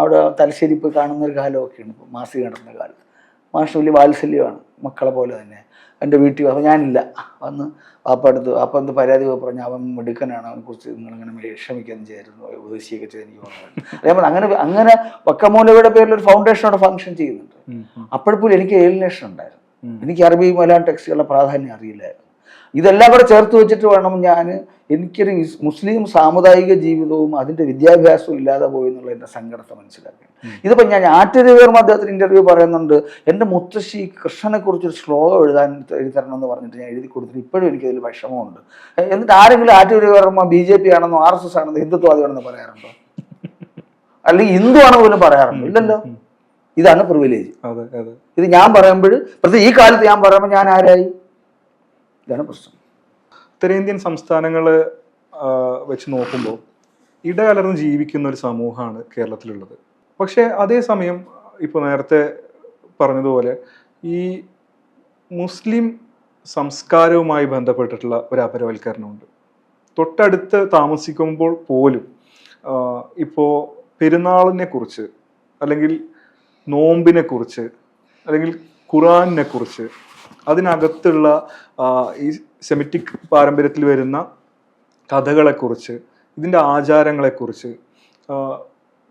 Speaker 1: അവിടെ തലശ്ശേരി പോയി കാണുന്ന ഒരു കാലമൊക്കെയാണ്. ഇപ്പോൾ മാസിക നടന്ന കാലത്ത് മാഷ് വലിയ വാത്സല്യമാണ്, മക്കളെ പോലെ തന്നെ. എൻ്റെ വീട്ടിൽ അപ്പോൾ ഞാനില്ല വന്ന് പാപ്പ എടുത്ത് അപ്പം എന്ത് പരാതി പറഞ്ഞ് അവൻ മിടുക്കനാണ്, അവനെക്കുറിച്ച് നിങ്ങളിങ്ങനെ വിഷമിക്കാൻ ചെയ്യായിരുന്നു, ഉപദേശിയൊക്കെ ചെയ്ത് എനിക്ക് തോന്നുന്നു. അതേപോലെ അങ്ങനെ വക്കം മൗലവിയുടെ പേരിൽ ഒരു ഫൗണ്ടേഷൻ അവിടെ ഫംഗ്ഷൻ ചെയ്യുന്നുണ്ട്. അപ്പോഴപ്പോലും എനിക്ക് ഏലിനേഷൻ ഉണ്ടായിരുന്നു. എനിക്ക് അറബി മലയാളം ടെക്സ്റ്റുകളുടെ പ്രാധാന്യം അറിയില്ലായിരുന്നു. ഇതെല്ലാം കൂടെ ചേർത്ത് വെച്ചിട്ട് വേണം എനിക്കൊരു മുസ്ലിം സാമുദായിക ജീവിതവും അതിൻ്റെ വിദ്യാഭ്യാസവും ഇല്ലാതെ പോയി എന്നുള്ള എൻ്റെ സങ്കടത്തെ മനസ്സിലാക്കി. ഇതിപ്പോൾ ഞാൻ ആറ്റുരവിവർമ്മ അദ്ദേഹത്തിന് ഇൻ്റർവ്യൂ പറയുന്നുണ്ട്, എൻ്റെ മുത്തശ്ശി കൃഷ്ണനെ കുറിച്ചൊരു ശ്ലോകം എഴുതി തരണം എന്ന് പറഞ്ഞിട്ട് ഞാൻ എഴുതി കൊടുത്തിട്ട് ഇപ്പോഴും എനിക്കതിൽ വിഷമമുണ്ട്. എന്നിട്ട് ആരെങ്കിലും ആറ്റുരവിവർമ്മ BJP ആണെന്നോ RSS ആണെന്നോ ഹിന്ദുത്വവാദിയാണെന്നോ പറയാറുണ്ടോ? അല്ലെങ്കിൽ ഹിന്ദു ആണെന്ന് പോലും പറയാറുണ്ടോ? ഇല്ലല്ലോ. ഇതാണ് പ്രിവിലേജ്. ഇത് ഞാൻ പറയുമ്പോൾ, പ്രത്യേകിച്ച് ഈ കാലത്ത് ഞാൻ പറയുമ്പോൾ ഞാൻ ആരായി? ഇതാണ് പ്രശ്നം.
Speaker 2: ഉത്തരേന്ത്യൻ സംസ്ഥാനങ്ങൾ വെച്ച് നോക്കുമ്പോൾ ഇടകലർന്ന് ജീവിക്കുന്ന ഒരു സമൂഹമാണ് കേരളത്തിലുള്ളത്. പക്ഷേ അതേസമയം ഇപ്പോൾ നേരത്തെ പറഞ്ഞതുപോലെ ഈ മുസ്ലിം സംസ്കാരവുമായി ബന്ധപ്പെട്ടിട്ടുള്ള ഒരു അപരവൽക്കരണമുണ്ട്. തൊട്ടടുത്ത് താമസിക്കുമ്പോൾ പോലും ഇപ്പോൾ പെരുന്നാളിനെ കുറിച്ച് അല്ലെങ്കിൽ നോമ്പിനെ കുറിച്ച് അല്ലെങ്കിൽ ഖുറാനിനെ കുറിച്ച് അതിനകത്തുള്ള ഈ സെമിറ്റിക് പാരമ്പര്യത്തിൽ വരുന്ന കഥകളെക്കുറിച്ച് ഇതിൻ്റെ ആചാരങ്ങളെക്കുറിച്ച്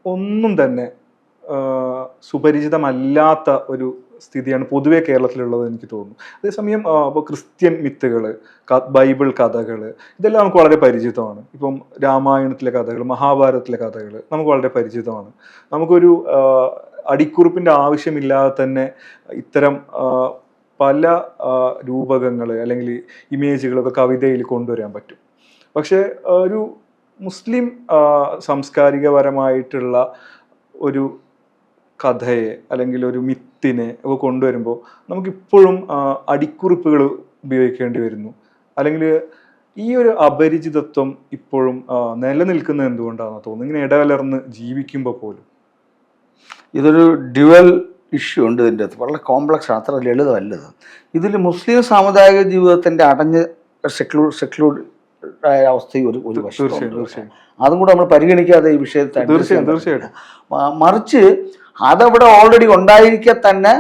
Speaker 2: ഒന്നും തന്നെ സുപരിചിതമല്ലാത്ത ഒരു സ്ഥിതിയാണ് പൊതുവെ കേരളത്തിലുള്ളത് എനിക്ക് തോന്നുന്നു. അതേസമയം ഇപ്പോൾ ക്രിസ്ത്യൻ മിത്തുകൾ, ബൈബിൾ കഥകൾ ഇതെല്ലാം നമുക്ക് വളരെ പരിചിതമാണ്. ഇപ്പം രാമായണത്തിലെ കഥകൾ, മഹാഭാരതത്തിലെ കഥകൾ നമുക്ക് വളരെ പരിചിതമാണ്. നമുക്കൊരു അടിക്കുറിപ്പിൻ്റെ ആവശ്യമില്ലാതെ തന്നെ ഇത്തരം പല രൂപകങ്ങൾ അല്ലെങ്കിൽ ഇമേജുകളൊക്കെ കവിതയിൽ കൊണ്ടുവരാൻ പറ്റും. പക്ഷേ ഒരു മുസ്ലിം സാംസ്കാരികപരമായിട്ടുള്ള ഒരു കഥയെ അല്ലെങ്കിൽ ഒരു മിത്തിനെ ഒക്കെ കൊണ്ടുവരുമ്പോൾ നമുക്കിപ്പോഴും അടിക്കുറിപ്പുകൾ ഉപയോഗിക്കേണ്ടി വരുന്നു. അല്ലെങ്കിൽ ഈ ഒരു അപരിചിതത്വം ഇപ്പോഴും നിലനിൽക്കുന്നത് എന്തുകൊണ്ടാണെന്ന് തോന്നുന്നു, ഇങ്ങനെ ഇടകലർന്ന് ജീവിക്കുമ്പോൾ പോലും?
Speaker 1: ഇതൊരു ഡ്യുവൽ ഇഷ്യൂ ഉണ്ട് ഇതിൻ്റെ അകത്ത്. വളരെ കോംപ്ലക്സ് ആണ്, അത്ര ലളിതമല്ലത്. ഇതിൽ മുസ്ലിം സാമുദായിക ജീവിതത്തിൻ്റെ അടഞ്ഞ് സെക്ലൂഡ് ആയ അവസ്ഥയും ഒരു വശം, അതും കൂടെ നമ്മൾ പരിഗണിക്കാതെ ഈ വിഷയത്തെ
Speaker 2: തീർച്ചയായിട്ടും.
Speaker 1: മറിച്ച് അതവിടെ ഓൾറെഡി ഉണ്ടായിരിക്കെ തന്നെ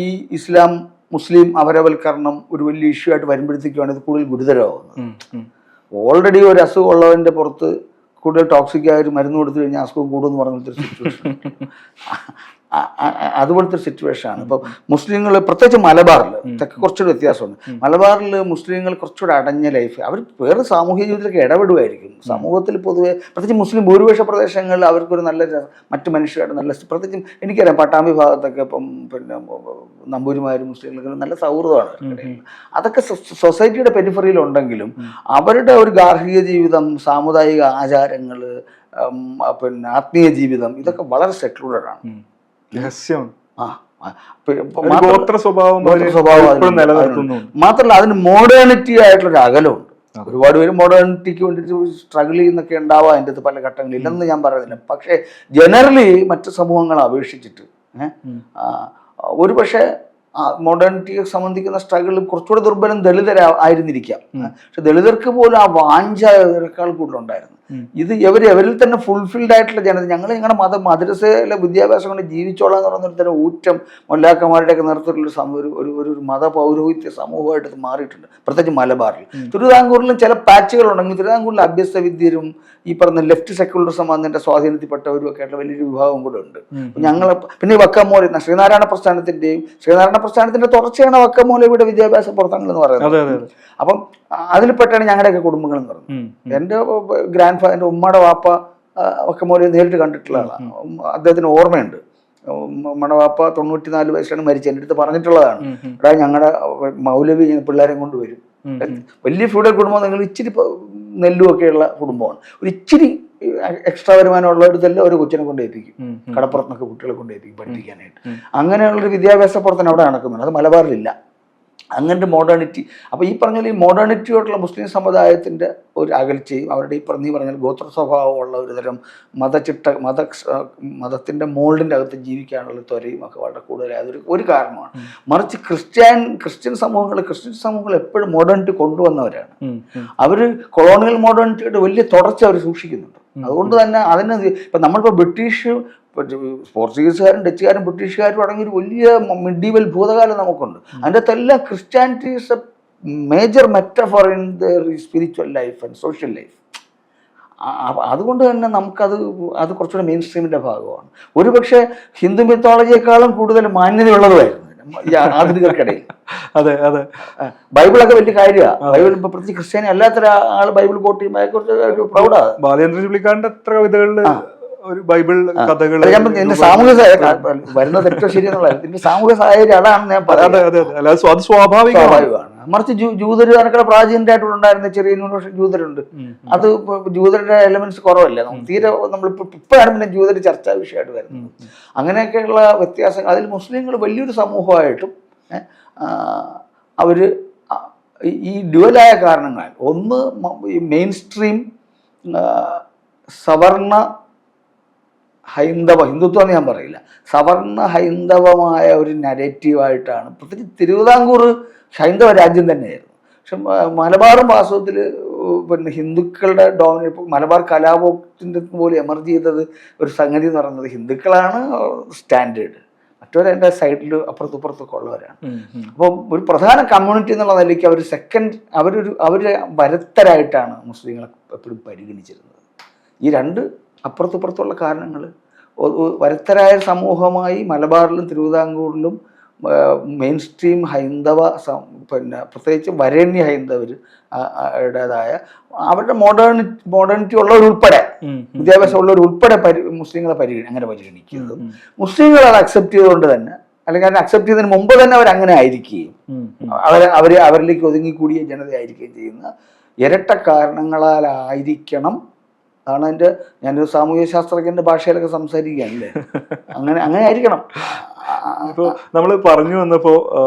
Speaker 1: ഈ ഇസ്ലാം മുസ്ലിം അപരവൽക്കരണം ഒരു വലിയ ഇഷ്യൂ ആയിട്ട് വരുമ്പോഴത്തേക്കാണ് ഇത് കൂടുതൽ ഗുരുതരമാകുന്നത്. ഓൾറെഡി ഒരു അസുഖം ഉള്ളതിൻ്റെ പുറത്ത് കൂടുതൽ ടോക്സിക് ആയ ഒരു മരുന്ന് കൊടുത്തു കഴിഞ്ഞാൽ അസുഖം കൂടുമെന്ന് പറഞ്ഞൊരു സിറ്റുവേഷൻ, അതുപോലത്തെ ഒരു സിറ്റുവേഷനാണ്. ഇപ്പം മുസ്ലിങ്ങൾ പ്രത്യേകിച്ച് മലബാറിൽ, ഇതൊക്കെ കുറച്ചുകൂടി വ്യത്യാസമുണ്ട്. മലബാറിൽ മുസ്ലിങ്ങൾ കുറച്ചുകൂടെ അടഞ്ഞ ലൈഫ്, അവർ വേറെ സാമൂഹിക ജീവിതത്തിലൊക്കെ ഇടപെടുമായിരിക്കും. സമൂഹത്തിൽ പൊതുവെ പ്രത്യേകിച്ച് മുസ്ലിം ഭൂരിപക്ഷ പ്രദേശങ്ങളിൽ അവർക്കൊരു നല്ല മറ്റു മനുഷ്യരായിട്ട് നല്ല, പ്രത്യേകിച്ചും എനിക്കറിയാം പട്ടാമ്പി ഭാഗത്തൊക്കെ ഇപ്പം നമ്പൂരിമാരും മുസ്ലിങ്ങൾക്ക് നല്ല സൗഹൃദമാണ്. അതൊക്കെ സൊസൈറ്റിയുടെ പെരിഫറിയിൽ ഉണ്ടെങ്കിലും അവരുടെ ഒരു ഗാർഹിക ജീവിതം, സാമുദായിക ആചാരങ്ങൾ, ആത്മീയ ജീവിതം ഇതൊക്കെ വളരെ സെക്ലൂഡഡ് ആണ്. മാത്രമല്ല അതിന് മോഡേണിറ്റി ആയിട്ടുള്ളൊരു അകലമുണ്ട്. ഒരുപാട് പേര് മോഡേണിറ്റിക്ക് വേണ്ടിയിട്ട് സ്ട്രഗിൾ ചെയ്യുന്നൊക്കെ ഉണ്ടാവാം അതിൻ്റെ അകത്ത് പല ഘട്ടങ്ങളിൽ, ഇല്ലെന്ന് ഞാൻ പറയുന്നില്ല. പക്ഷേ ജനറലി മറ്റു സമൂഹങ്ങളെ അപേക്ഷിച്ചിട്ട് ഒരു പക്ഷേ മോഡേണിറ്റിയെ സംബന്ധിക്കുന്ന സ്ട്രഗിൾ കുറച്ചുകൂടെ ദുർബലം ദളിതരായിരുന്നിരിക്കാം. പക്ഷെ ദളിതർക്ക് പോലും ആ വാഞ്ച ഇതിനേക്കാൾ കൂടുതലുണ്ടായിരുന്നു. ഇത് എവരിൽ തന്നെ ഫുൾഫിൽഡ് ആയിട്ടുള്ള ജനത, ഞങ്ങൾ ഞങ്ങളുടെ മദ്രസയിലെ വിദ്യാഭ്യാസം കൊണ്ട് ജീവിച്ചോളാം എന്ന് പറയുന്ന ഒരു തരം ഊറ്റം മൊല്ലാക്കന്മാരുടെയൊക്കെ നേതൃത്വത്തിലുള്ള ഒരു മത പൗരോഹിത്യ സമൂഹമായിട്ട് ഇത് മാറിയിട്ടുണ്ട്, പ്രത്യേകിച്ച് മലബാറിൽ. തിരുവിതാംകൂറിലും ചില പാച്ചുകളുണ്ടെങ്കിൽ തിരുവിതാംകൂറിൽ അഭ്യസ്ത വിദ്യരും ഈ പറഞ്ഞ ലെഫ്റ്റ് സെക്യുലറിസം അതിൻ്റെ സ്വാധീനത്തിൽപ്പെട്ടവരും ഒക്കെ ആയിട്ടുള്ള വലിയൊരു വിഭാഗം കൂടെ ഉണ്ട്. ഞങ്ങൾ പിന്നെ വക്കമ്മോല, ശ്രീനാരായണ പ്രസ്ഥാനത്തിന്റെ തുടർച്ചയാണ് വക്കമ്മോലയുടെ വിദ്യാഭ്യാസ പ്രവർത്തനങ്ങൾ എന്ന് പറയുന്നത്. അപ്പം അതിൽപ്പെട്ടാണ് ഞങ്ങളുടെയൊക്കെ കുടുംബങ്ങൾ എന്ന് പറയുന്നത്. എൻ്റെ ഗ്രാൻഡ് ഫാദർ, എൻ്റെ ഉമ്മയുടെ വാപ്പ വക്കമ്മോലയെ നേരിട്ട് കണ്ടിട്ടുള്ള ആളാണ്. അദ്ദേഹത്തിന് ഓർമ്മയുണ്ട്. ഉമ്മയുടെ വാപ്പ 94 വയസ്സിലാണ് മരിച്ചത്. എൻ്റെ അടുത്ത് പറഞ്ഞിട്ടുള്ളതാണ്, എടാ ഞങ്ങളുടെ മൗലവി പിള്ളേരെ കൊണ്ട് വരും. വലിയ ഫ്യൂഡൽ കുടുംബം, നിങ്ങൾ ഇച്ചിരി നെല്ലും ഒക്കെയുള്ള കുടുംബമാണ്. ഒരു ഇച്ചിരി എക്സ്ട്രാ വരുമാനമുള്ളവരുതെല്ലാം ഒരു കൊച്ചിനെ കൊണ്ട് ഏൽപ്പിക്കും, കടപ്പുറത്തുനിന്നൊക്കെ കുട്ടികളെ കൊണ്ട് ഏൽപ്പിക്കും പഠിപ്പിക്കാനായിട്ട്. അങ്ങനെയുള്ളൊരു വിദ്യാഭ്യാസ പ്രവർത്തനം അവിടെ നടക്കുന്നുണ്ട്. അത് മലബാറിലില്ല. അങ്ങനത്തെ മോഡേണിറ്റി. അപ്പോൾ ഈ പറഞ്ഞാൽ ഈ മോഡേണിറ്റിയോടുള്ള മുസ്ലിം സമുദായത്തിൻ്റെ ഒരു അകൽച്ചയും അവരുടെ ഈ പറഞ്ഞാൽ ഗോത്ര സ്വഭാവമുള്ള ഒരു തരം മതത്തിൻ്റെ മോൾഡിൻ്റെ അകത്ത് ജീവിക്കാനുള്ള ത്വരയും ഒക്കെ വളരെ കൂടുതലായ ഒരു കാരണമാണ്. മറിച്ച് ക്രിസ്ത്യൻ സമൂഹങ്ങൾ എപ്പോഴും മോഡേണിറ്റി കൊണ്ടുവന്നവരാണ്. അവർ കൊളോണിയൽ മോഡേണിറ്റിയുടെ വലിയ തുടർച്ച അവർ സൂക്ഷിക്കുന്നുണ്ട്. അതുകൊണ്ട് തന്നെ ഇപ്പം നമ്മളിപ്പോൾ പോർച്ചുഗീസുകാരും ഡച്ചുകാരും ബ്രിട്ടീഷുകാരും അടങ്ങിയ ഒരു വലിയ മിഡീവൽ ഭൂതകാലം നമുക്കുണ്ട്. അതിൻ്റെ അകത്തെല്ലാം Christianity is a major metaphor in their spiritual life and social life. അതുകൊണ്ട് തന്നെ അത് കുറച്ചുകൂടെ മെയിൻ സ്ട്രീമിൻ്റെ ഭാഗമാണ്. ഒരുപക്ഷെ ഹിന്ദു മിത്തോളജിയെക്കാളും കൂടുതൽ മാന്യതയുള്ളതുമായിരുന്നു. ഈ ആധുനികർക്കിടയിൽ.
Speaker 2: അതെ അതെ.
Speaker 1: ബൈബിളൊക്കെ വലിയ കാര്യമാണ്. ബൈബിൾ ഇപ്പൊ പ്രത്യേകിച്ച് ക്രിസ്ത്യാനി അല്ലാത്ത ആൾ ബൈബിൾ കോട്ട് ചെയ്യുമ്പോൾ അതിനെക്കുറിച്ച് ഒരു പ്രൗഢാണ്.
Speaker 2: ബാലേന്ദ്രൻ ചുള്ളിക്കാരന്റെ എത്ര കവിതകളില് ഒരു ബൈബിൾ കഥകൾ.
Speaker 1: എന്റെ സാമൂഹിക വരുന്ന തെറ്റോ ശരിയെന്നുള്ള എന്റെ സാമൂഹിക സാഹചര്യം അതാണ് ഞാൻ പറയുന്നത്.
Speaker 2: അത് സ്വാഭാവികമാണ്.
Speaker 1: മറിച്ച് ജൂതര് അനക്കടെ പ്രാചീനരായിട്ടുണ്ടായിരുന്ന ചെറിയ ന്യൂനപക്ഷ ജൂതരുണ്ട്. അത് ജൂതരുടെ എലമെന്റ്സ് കുറവല്ലേ, തീരെ നമ്മളിപ്പോ ഇപ്പോഴാണ് പിന്നെ ജൂതര് ചർച്ചാ വിഷയമായിട്ട് വരുന്നത്. അങ്ങനെയൊക്കെയുള്ള വ്യത്യാസങ്ങൾ അതിൽ മുസ്ലിങ്ങൾ വലിയൊരു സമൂഹമായിട്ടും അവര് ഈ ഡ്യുവലായ കാരണങ്ങൾ, ഒന്ന് ഈ മെയിൻ സ്ട്രീം സവർണ ഹിന്ദുത്വം എന്ന് ഞാൻ പറയില്ല, സവർണ ഹൈന്ദവമായ ഒരു നരേറ്റീവായിട്ടാണ്. പ്രത്യേകിച്ച് തിരുവിതാംകൂർ ഹൈന്ദവ രാജ്യം തന്നെയായിരുന്നു. പക്ഷെ മലബാറും വാസ്തവത്തിൽ പിന്നെ ഹിന്ദുക്കളുടെ ഡോമിനേറ്റ്, മലബാർ കലാപത്തിൻ്റെ പോലും എമർജ് ചെയ്തത് ഒരു സംഗതി എന്ന് പറയുന്നത് ഹിന്ദുക്കളാണ് സ്റ്റാൻഡേർഡ്, മറ്റവരെൻ്റെ സൈഡിൽ അപ്പുറത്തുപ്പുറത്തൊക്കെ ഉള്ളവരാണ്. അപ്പം ഒരു പ്രധാന കമ്മ്യൂണിറ്റി എന്നുള്ള നിലയ്ക്ക് അവർ വരത്തരായിട്ടാണ് മുസ്ലിങ്ങളെ എപ്പോഴും പരിഗണിച്ചിരുന്നത്. ഈ രണ്ട് അപ്പുറത്തുപ്പുറത്തുള്ള കാരണങ്ങൾ, വരത്തരായ സമൂഹമായി മലബാറിലും തിരുവിതാംകൂറിലും മെയിൻ സ്ട്രീം ഹൈന്ദവ പിന്നെ പ്രത്യേകിച്ച് വരേണ്യ ഹൈന്ദവർ യുടേതായ അവരുടെ മോഡേണിറ്റി ഉള്ളവരുൾപ്പെടെ, വിദ്യാഭ്യാസം ഉള്ളവരുൾപ്പെടെ മുസ്ലിങ്ങളെ അങ്ങനെ പരിഗണിക്കുന്നത്. മുസ്ലിങ്ങൾ അത് അക്സെപ്റ്റ് ചെയ്തുകൊണ്ട് തന്നെ, അല്ലെങ്കിൽ അതിനെ അക്സെപ്റ്റ് ചെയ്തതിന് മുമ്പ് തന്നെ അവരങ്ങനെ ആയിരിക്കുകയും അവരിലേക്ക് ഒതുങ്ങിക്കൂടിയ ജനതയായിരിക്കുകയും ചെയ്യുന്ന ഇരട്ട കാരണങ്ങളാലായിരിക്കണം. അതാണ് എൻ്റെ, ഞാനൊരു സാമൂഹ്യ ശാസ്ത്രജ്ഞന്റെ ഭാഷയിലൊക്കെ സംസാരിക്കുകയല്ലേ, അങ്ങനെ ആയിരിക്കണം.
Speaker 2: ഇപ്പോൾ നമ്മൾ പറഞ്ഞു വന്നപ്പോൾ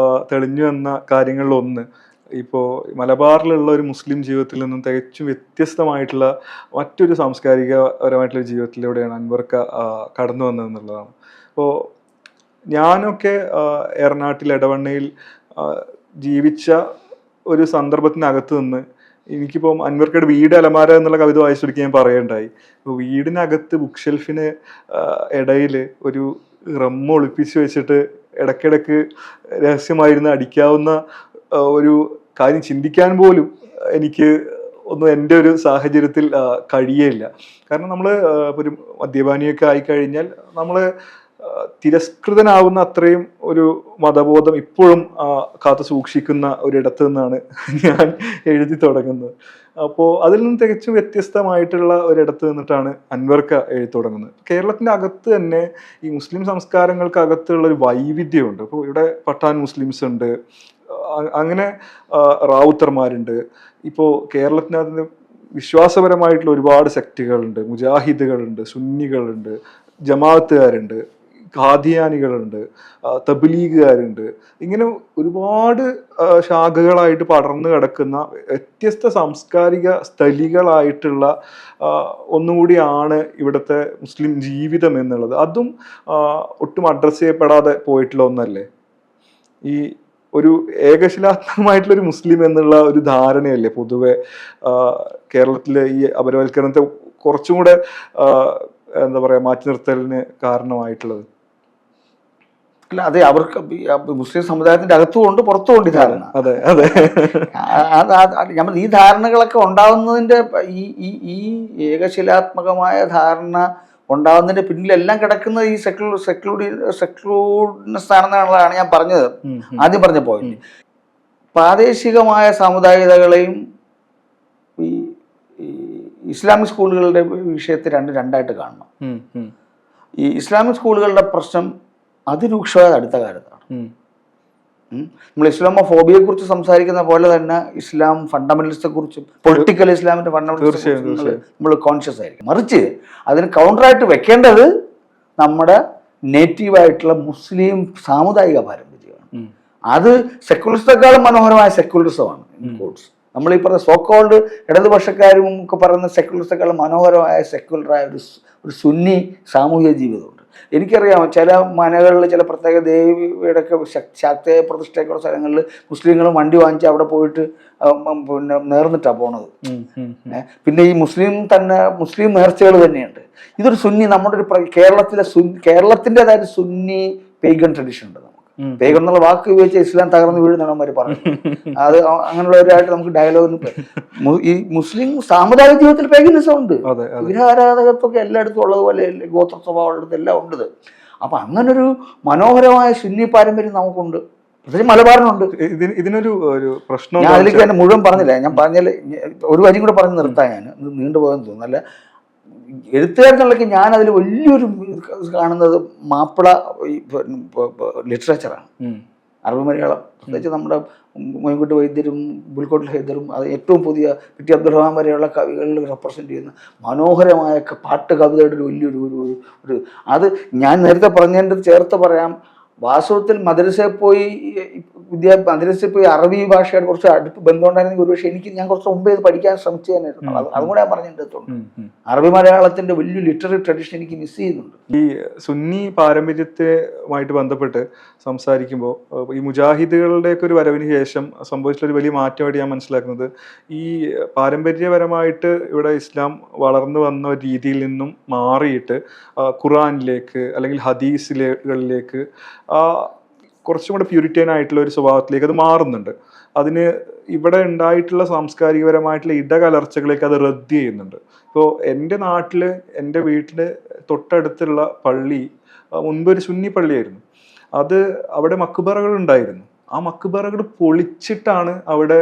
Speaker 2: തെളിഞ്ഞു വന്ന കാര്യങ്ങളിലൊന്ന്, ഇപ്പോൾ മലബാറിലുള്ള ഒരു മുസ്ലിം ജീവിതത്തിൽ നിന്നും തികച്ചും വ്യത്യസ്തമായിട്ടുള്ള മറ്റൊരു സാംസ്കാരികപരമായിട്ടുള്ള ജീവിതത്തിലൂടെയാണ് അൻവർക്ക കടന്നു വന്നതെന്നുള്ളതാണ്. അപ്പോൾ ഞാനൊക്കെ എറണാട്ടിൽ എടവണ്ണയിൽ ജീവിച്ച ഒരു സന്ദർഭത്തിനകത്ത് നിന്ന് എനിക്കിപ്പം അൻവർക്കയുടെ വീട് അലമാര എന്നുള്ള കവിത വായിച്ചെടുക്കാൻ ഞാൻ പറയുകയുണ്ടായി. അപ്പോൾ വീടിനകത്ത് ബുക്ക് ഷെൽഫിന് ഇടയിൽ ഒരു റമ്മ് ഒളിപ്പിച്ച് വെച്ചിട്ട് ഇടയ്ക്കിടയ്ക്ക് രഹസ്യമായിരുന്ന് അടിക്കാവുന്ന ഒരു കാര്യം ചിന്തിക്കാൻ പോലും എനിക്ക് ഒന്നും എൻ്റെ ഒരു സാഹചര്യത്തിൽ കഴിയേയില്ല. കാരണം നമ്മൾ ഒരു മദ്യപാനിയൊക്കെ ആയിക്കഴിഞ്ഞാൽ നമ്മൾ തിരസ്കൃതനാവുന്ന അത്രയും ഒരു മതബോധം ഇപ്പോഴും കാത്തു സൂക്ഷിക്കുന്ന ഒരിടത്ത് നിന്നാണ് ഞാൻ എഴുതി തുടങ്ങുന്നത്. അപ്പോൾ അതിൽ നിന്ന് തികച്ചും വ്യത്യസ്തമായിട്ടുള്ള ഒരിടത്ത് നിന്നിട്ടാണ് അൻവർക്ക എഴുതി തുടങ്ങുന്നത്. കേരളത്തിൻ്റെ അകത്ത് തന്നെ ഈ മുസ്ലിം സംസ്കാരങ്ങൾക്കകത്തുള്ള ഒരു വൈവിധ്യമുണ്ട്. ഇപ്പോൾ ഇവിടെ പഠാൻ മുസ്ലിംസ് ഉണ്ട്, അങ്ങനെ റാവുത്തർമാരുണ്ട്. ഇപ്പോൾ കേരളത്തിനകത്ത് വിശ്വാസപരമായിട്ടുള്ള ഒരുപാട് സെക്റ്റുകളുണ്ട്, മുജാഹിദുകളുണ്ട്, സുന്നികളുണ്ട്, ജമാഅത്തുകാരുണ്ട്, ഖാദിയാനികളുണ്ട്, തബ്ലീഗുകാരുണ്ട്. ഇങ്ങനെ ഒരുപാട് ശാഖകളായിട്ട് പടർന്നു കിടക്കുന്ന വ്യത്യസ്ത സാംസ്കാരിക സ്ഥലികളായിട്ടുള്ള ഒന്നുകൂടിയാണ് ഇവിടുത്തെ മുസ്ലിം ജീവിതം എന്നുള്ളത്. അതും ഒട്ടും അഡ്രസ്സ് ചെയ്യപ്പെടാതെ പോയിട്ടുള്ള ഒന്നല്ലേ ഈ ഒരു ഏകശിലാത്മകമായിട്ടുള്ളൊരു മുസ്ലിം എന്നുള്ള ഒരു ധാരണയല്ലേ പൊതുവെ കേരളത്തിലെ ഈ അപരവൽക്കരണത്തെ കുറച്ചും കൂടെ എന്താ പറയുക മാറ്റി നിർത്തലിന് കാരണമായിട്ടുള്ളത്?
Speaker 1: അല്ല, അതെ, അവർക്ക് മുസ്ലിം സമുദായത്തിന്റെ അകത്തുമുണ്ട് പുറത്തുമുണ്ട് ഈ ധാരണ.
Speaker 2: അതെ അതെ,
Speaker 1: നമ്മൾ ഈ ധാരണകളൊക്കെ ഉണ്ടാവുന്നതിന്റെ ഈ ഏകശിലാത്മകമായ ധാരണ ഉണ്ടാവുന്നതിന്റെ പിന്നിലെല്ലാം കിടക്കുന്നത് ഈ സെക്ലൂഡ്നെസ് ആണെന്നുള്ളതാണ് ഞാൻ പറഞ്ഞത്, ആദ്യം പറഞ്ഞ പോയിന്റ്. പ്രാദേശികമായ സാമുദായികതകളെയും ഈ ഇസ്ലാമിക് സ്കൂളുകളുടെ വിഷയത്തെ രണ്ടായിട്ട് കാണണം. ഈ ഇസ്ലാമിക് സ്കൂളുകളുടെ പ്രശ്നം അതിരൂക്ഷമായത് അടുത്ത കാലത്താണ്. നമ്മൾ ഇസ്ലാമോഫോബിയെ കുറിച്ച് സംസാരിക്കുന്ന പോലെ തന്നെ ഇസ്ലാം ഫണ്ടമെന്റലിസ്റ്റെ കുറിച്ചും പൊളിറ്റിക്കൽ ഇസ്ലാമിന്റെ ഫണ്ടമെന്റലിസ്റ്റെ കുറിച്ചും നമ്മൾ കോൺഷ്യസ് ആയിരിക്കും. മറിച്ച് അതിന് കൗണ്ടറായിട്ട് വെക്കേണ്ടത് നമ്മുടെ നേറ്റീവായിട്ടുള്ള മുസ്ലിം സാമുദായിക പാരമ്പര്യമാണ്. അത് സെക്യുലറിസത്തെക്കാളും മനോഹരമായ സെക്യുലറിസമാണ്. നമ്മൾ ഈ പറഞ്ഞ സോക്കോൾഡ് ഇടതുപക്ഷക്കാരും ഒക്കെ പറയുന്ന സെക്യുലറിസത്തെക്കാളും മനോഹരമായ സെക്യുലറായ ഒരു സുന്നി സാമൂഹിക ജീവിതമുണ്ട്. എനിക്കറിയാം ചില മനകളിൽ ചില പ്രത്യേക ദേവിയുടെയൊക്കെ ശക്തിയെ പ്രതിഷ്ഠയൊക്കെയുള്ള സ്ഥലങ്ങളിൽ മുസ്ലിങ്ങൾ വണ്ടി വാങ്ങിച്ച് അവിടെ പോയിട്ട് പിന്നെ നേർന്നിട്ടാണ് പോണത്. പിന്നെ ഈ മുസ്ലിം നേർച്ചകൾ തന്നെയുണ്ട്. ഇതൊരു സുന്നി, നമ്മുടെ ഒരു കേരളത്തിൻ്റെതായ സുന്നി പേഗൻ ട്രഡീഷൻ ഉണ്ട്. പേഗൻ എന്നുള്ള വാക്ക് ഉപയോഗിച്ച ഇസ്ലാം തകർന്നു വീഴുന്നാണ് അവന്മാർ പറയുന്നത്. അത് അങ്ങനെയുള്ളവരായിട്ട് നമുക്ക് ഡയലോഗിന് ഈ മുസ്ലിം സാമുദായിക ജീവിതത്തിൽ പേഗനിസം ഉണ്ട്. വിഗ്രഹാരാധകത്വമൊക്കെ എല്ലായിടത്തും ഉള്ളതുപോലെ ഗോത്ര സ്വഭാവമുള്ളത് എല്ലാം ഉണ്ട്. അപ്പം അങ്ങനൊരു മനോഹരമായ സുന്നി പാരമ്പര്യം നമുക്കുണ്ട്, പ്രത്യേകിച്ച് മലബാറിനുണ്ട്.
Speaker 2: ഇതിനൊരു ഒരു പ്രശ്നം
Speaker 1: ഞാൻ അതിലേക്ക് തന്നെ മുഴുവൻ പറഞ്ഞില്ല, ഞാൻ പറഞ്ഞാൽ ഒരു വരി കൂടെ പറഞ്ഞ് നിർത്താൻ, ഞാൻ നീണ്ടുപോയെന്ന് തോന്നുന്നു. അല്ല, എഴുത്തുകാരെന്നുള്ളതൊക്കെ ഞാൻ അതിൽ വലിയൊരു കാണുന്നത് മാപ്പിള ലിറ്ററേച്ചറാണ്. അറബി മലയാളം, പ്രത്യേകിച്ച് നമ്മുടെ മൊയ്ൻകുട്ടി വൈദ്യരും ബുൽക്കോട്ടിൽ ഹൈദറും, അത് ഏറ്റവും പുതിയ പി ടി അബ്ദുറഹ്മാൻ വരെയുള്ള കവികളിൽ റെപ്രസെൻ്റ് ചെയ്യുന്ന മനോഹരമായ പാട്ട് കവിതയുടെ ഒരു വലിയൊരു ഒരു അത് ഞാൻ നേരത്തെ പറഞ്ഞതിൻ്റെ ചേർത്ത് പറയാം. വാസ്തവത്തിൽ മദ്രസയിൽ പോയി മദ്രസയിൽ പോയി അറബി ഭാഷയുടെ കുറച്ച് അടുത്ത് ബന്ധമുണ്ടായിരുന്നെങ്കിൽ ഒരുപക്ഷെ ഞാൻ കുറച്ച് മുമ്പേ ഇത് പഠിക്കാൻ ശ്രമിച്ചു തന്നെയായിരുന്നു. അതും കൂടെ ഞാൻ പറഞ്ഞിട്ടുണ്ട്. അറബി മലയാളത്തിന്റെ വലിയ ലിറ്റററി ട്രഡീഷൻ എനിക്ക് മിസ് ചെയ്യുന്നുണ്ട്.
Speaker 2: ഈ സുന്നി പാരമ്പര്യവുമായിട്ട് ബന്ധപ്പെട്ട് സംസാരിക്കുമ്പോൾ ഈ മുജാഹിദുകളുടെയൊക്കെ ഒരു വരവിന് ശേഷം സംഭവിച്ചിട്ടൊരു വലിയ മാറ്റമായിട്ട് ഞാൻ മനസ്സിലാക്കുന്നത്, ഈ പാരമ്പര്യപരമായിട്ട് ഇവിടെ ഇസ്ലാം വളർന്നു വന്ന രീതിയിൽ നിന്നും മാറിയിട്ട് ഖുറാനിലേക്ക് അല്ലെങ്കിൽ ഹദീസുകളിലേക്ക് കുറച്ചും കൂടെ പ്യൂരിറ്റൈൻ ആയിട്ടുള്ള ഒരു സ്വഭാവത്തിലേക്ക് അത് മാറുന്നുണ്ട്. അതിന് ഇവിടെ ഉണ്ടായിട്ടുള്ള സാംസ്കാരികപരമായിട്ടുള്ള ഇടകലർച്ചകളേക്ക് അത് റദ്ദ് ചെയ്യുന്നുണ്ട്. ഇപ്പോൾ എൻ്റെ നാട്ടിൽ, എൻ്റെ വീട്ടിൽ തൊട്ടടുത്തുള്ള പള്ളി മുൻപൊരു സുന്നി പള്ളിയായിരുന്നു. അത് അവിടെ മക്ബറകൾ ഉണ്ടായിരുന്നു. ആ മക്ബറകൾ പൊളിച്ചിട്ടാണ് അവിടെ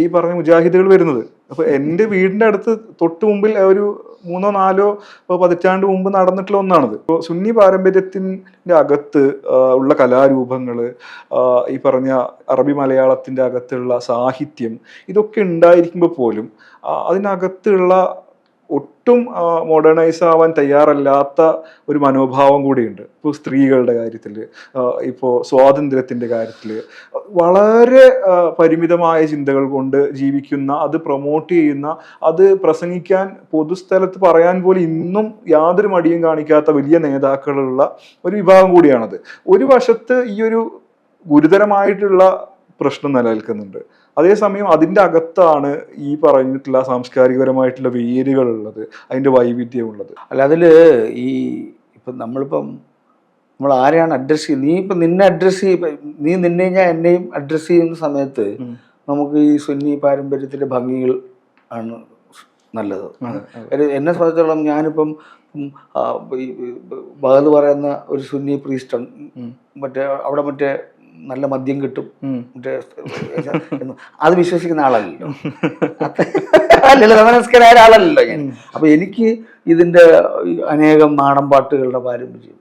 Speaker 2: ഈ പറഞ്ഞ മുജാഹിദുകൾ വരുന്നത്. അപ്പോൾ എൻ്റെ വീടിൻ്റെ അടുത്ത് തൊട്ട് മുമ്പിൽ ഒരു 3-4 പതിറ്റാണ്ട് മുമ്പ് നടന്നിട്ടുള്ള ഒന്നാണത്. ഇപ്പോൾ സുന്നി പാരമ്പര്യത്തിൻ്റെ അകത്ത് ഉള്ള കലാരൂപങ്ങൾ, ഈ പറഞ്ഞ അറബി മലയാളത്തിൻ്റെ അകത്തുള്ള സാഹിത്യം, ഇതൊക്കെ ഉണ്ടായിരിക്കുമ്പോൾ പോലും അതിനകത്തുള്ള ഒട്ടും മോഡേണൈസ് ആവാൻ തയ്യാറല്ലാത്ത ഒരു മനോഭാവം കൂടിയുണ്ട്. ഇപ്പോൾ സ്ത്രീകളുടെ കാര്യത്തിൽ, ഇപ്പോൾ സ്വാതന്ത്ര്യത്തിൻ്റെ കാര്യത്തിൽ വളരെ പരിമിതമായ ചിന്തകൾ കൊണ്ട് ജീവിക്കുന്ന, അത് പ്രൊമോട്ട് ചെയ്യുന്ന, അത് പ്രസംഗിക്കാൻ പൊതുസ്ഥലത്ത് പറയാൻ പോലും ഇന്നും യാതൊരു മടിയും കാണിക്കാത്ത വലിയ നേതാക്കളുള്ള ഒരു വിഭാഗം കൂടിയാണത്. ഒരു വശത്ത് ഈ ഒരു ഗുരുതരമായിട്ടുള്ള പ്രശ്നം നിലനിൽക്കുന്നുണ്ട്, അതേസമയം അതിൻ്റെ അകത്താണ് ഈ പറഞ്ഞിട്ടുള്ള സാംസ്കാരികപരമായിട്ടുള്ള വേരുകളുള്ളത്, അതിൻ്റെ വൈവിധ്യമുള്ളത്.
Speaker 1: അല്ല, അതിൽ ഇപ്പം നമ്മൾ ആരെയാണ് അഡ്രസ്സ് ചെയ്യുന്നത്, നീ ഇപ്പം നിന്നെ അഡ്രസ്സ് നീ നിന്നെ ഞാൻ എന്നെയും അഡ്രസ്സ് ചെയ്യുന്ന സമയത്ത് നമുക്ക് ഈ സുന്നി പാരമ്പര്യത്തിൻ്റെ ഭംഗികൾ ആണ് നല്ലത്. എന്നെ സംബന്ധിച്ചിടത്തോളം ഞാനിപ്പം ബഹദ് പറയുന്ന ഒരു സുന്നി പ്രീസ്റ്റ്, മറ്റേ നല്ല മദ്യം കിട്ടും മറ്റേ അത് വിശ്വസിക്കുന്ന ആളല്ലല്ലോ, അല്ലല്ലോ, മനസ്കരായ ആളല്ലല്ലോ ഞാൻ. അപ്പൊ എനിക്ക് ഇതിന്റെ അനേകം നാടൻ പാട്ടുകളുടെ പാരമ്പര്യം,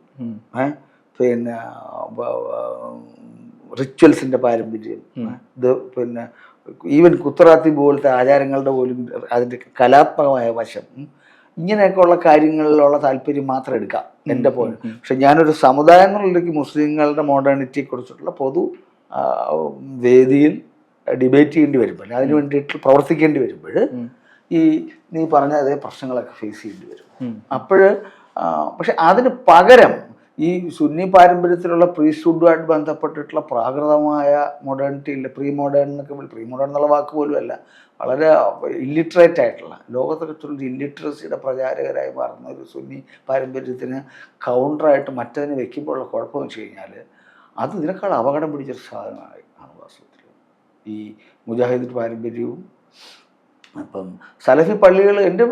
Speaker 1: പിന്നെ റിച്വൽസിന്റെ പാരമ്പര്യം, ഇത് പിന്നെ ഈവൻ കുത്തറാത്തി പോലത്തെ ആചാരങ്ങളുടെ പോലും അതിന്റെ കലാത്മകമായ വശം, ഇങ്ങനെയൊക്കെയുള്ള കാര്യങ്ങളിലുള്ള താല്പര്യം മാത്രം എടുക്കാം എൻ്റെ പോലെ. പക്ഷെ ഞാനൊരു സമുദായം എന്നുള്ളതിലേക്ക് മുസ്ലിങ്ങളുടെ മോഡേണിറ്റിയെ കുറിച്ചിട്ടുള്ള പൊതു വേദിയിൽ ഡിബേറ്റ് ചെയ്യേണ്ടി വരുമ്പോൾ, അതിന് വേണ്ടിയിട്ട് പ്രവർത്തിക്കേണ്ടി വരുമ്പോൾ ഈ നീ പറഞ്ഞ അതേ പ്രശ്നങ്ങളൊക്കെ ഫേസ് ചെയ്യേണ്ടി വരും. പക്ഷെ അതിന് പകരം ഈ സുന്നി പാരമ്പര്യത്തിലുള്ള പ്രീസ്റ്റ്ഹുഡുമായിട്ട് ബന്ധപ്പെട്ടിട്ടുള്ള പ്രാകൃതമായ മോഡേണിറ്റിയില്ല, പ്രീ മോഡേൺ എന്നുള്ള വാക്ക് പോലും അല്ല, വളരെ ഇല്ലിറ്ററേറ്റ് ആയിട്ടുള്ള, ലോകത്തൊക്കെ ഇല്ലിറ്ററസിയുടെ പ്രചാരകരായി മാറുന്ന ഒരു സുന്നി പാരമ്പര്യത്തിന് കൗണ്ടറായിട്ട് മറ്റതിനെ വെക്കുമ്പോഴുള്ള കുഴപ്പമെന്ന് വെച്ച് കഴിഞ്ഞാൽ അത് ഇതിനേക്കാൾ അപകടം പിടിച്ചൊരു സാധനമായി ആണ് വാസ്തവത്തിൽ ഈ മുജാഹിദ് പാരമ്പര്യവും. അപ്പം സലഫി പള്ളികൾ, എൻ്റെ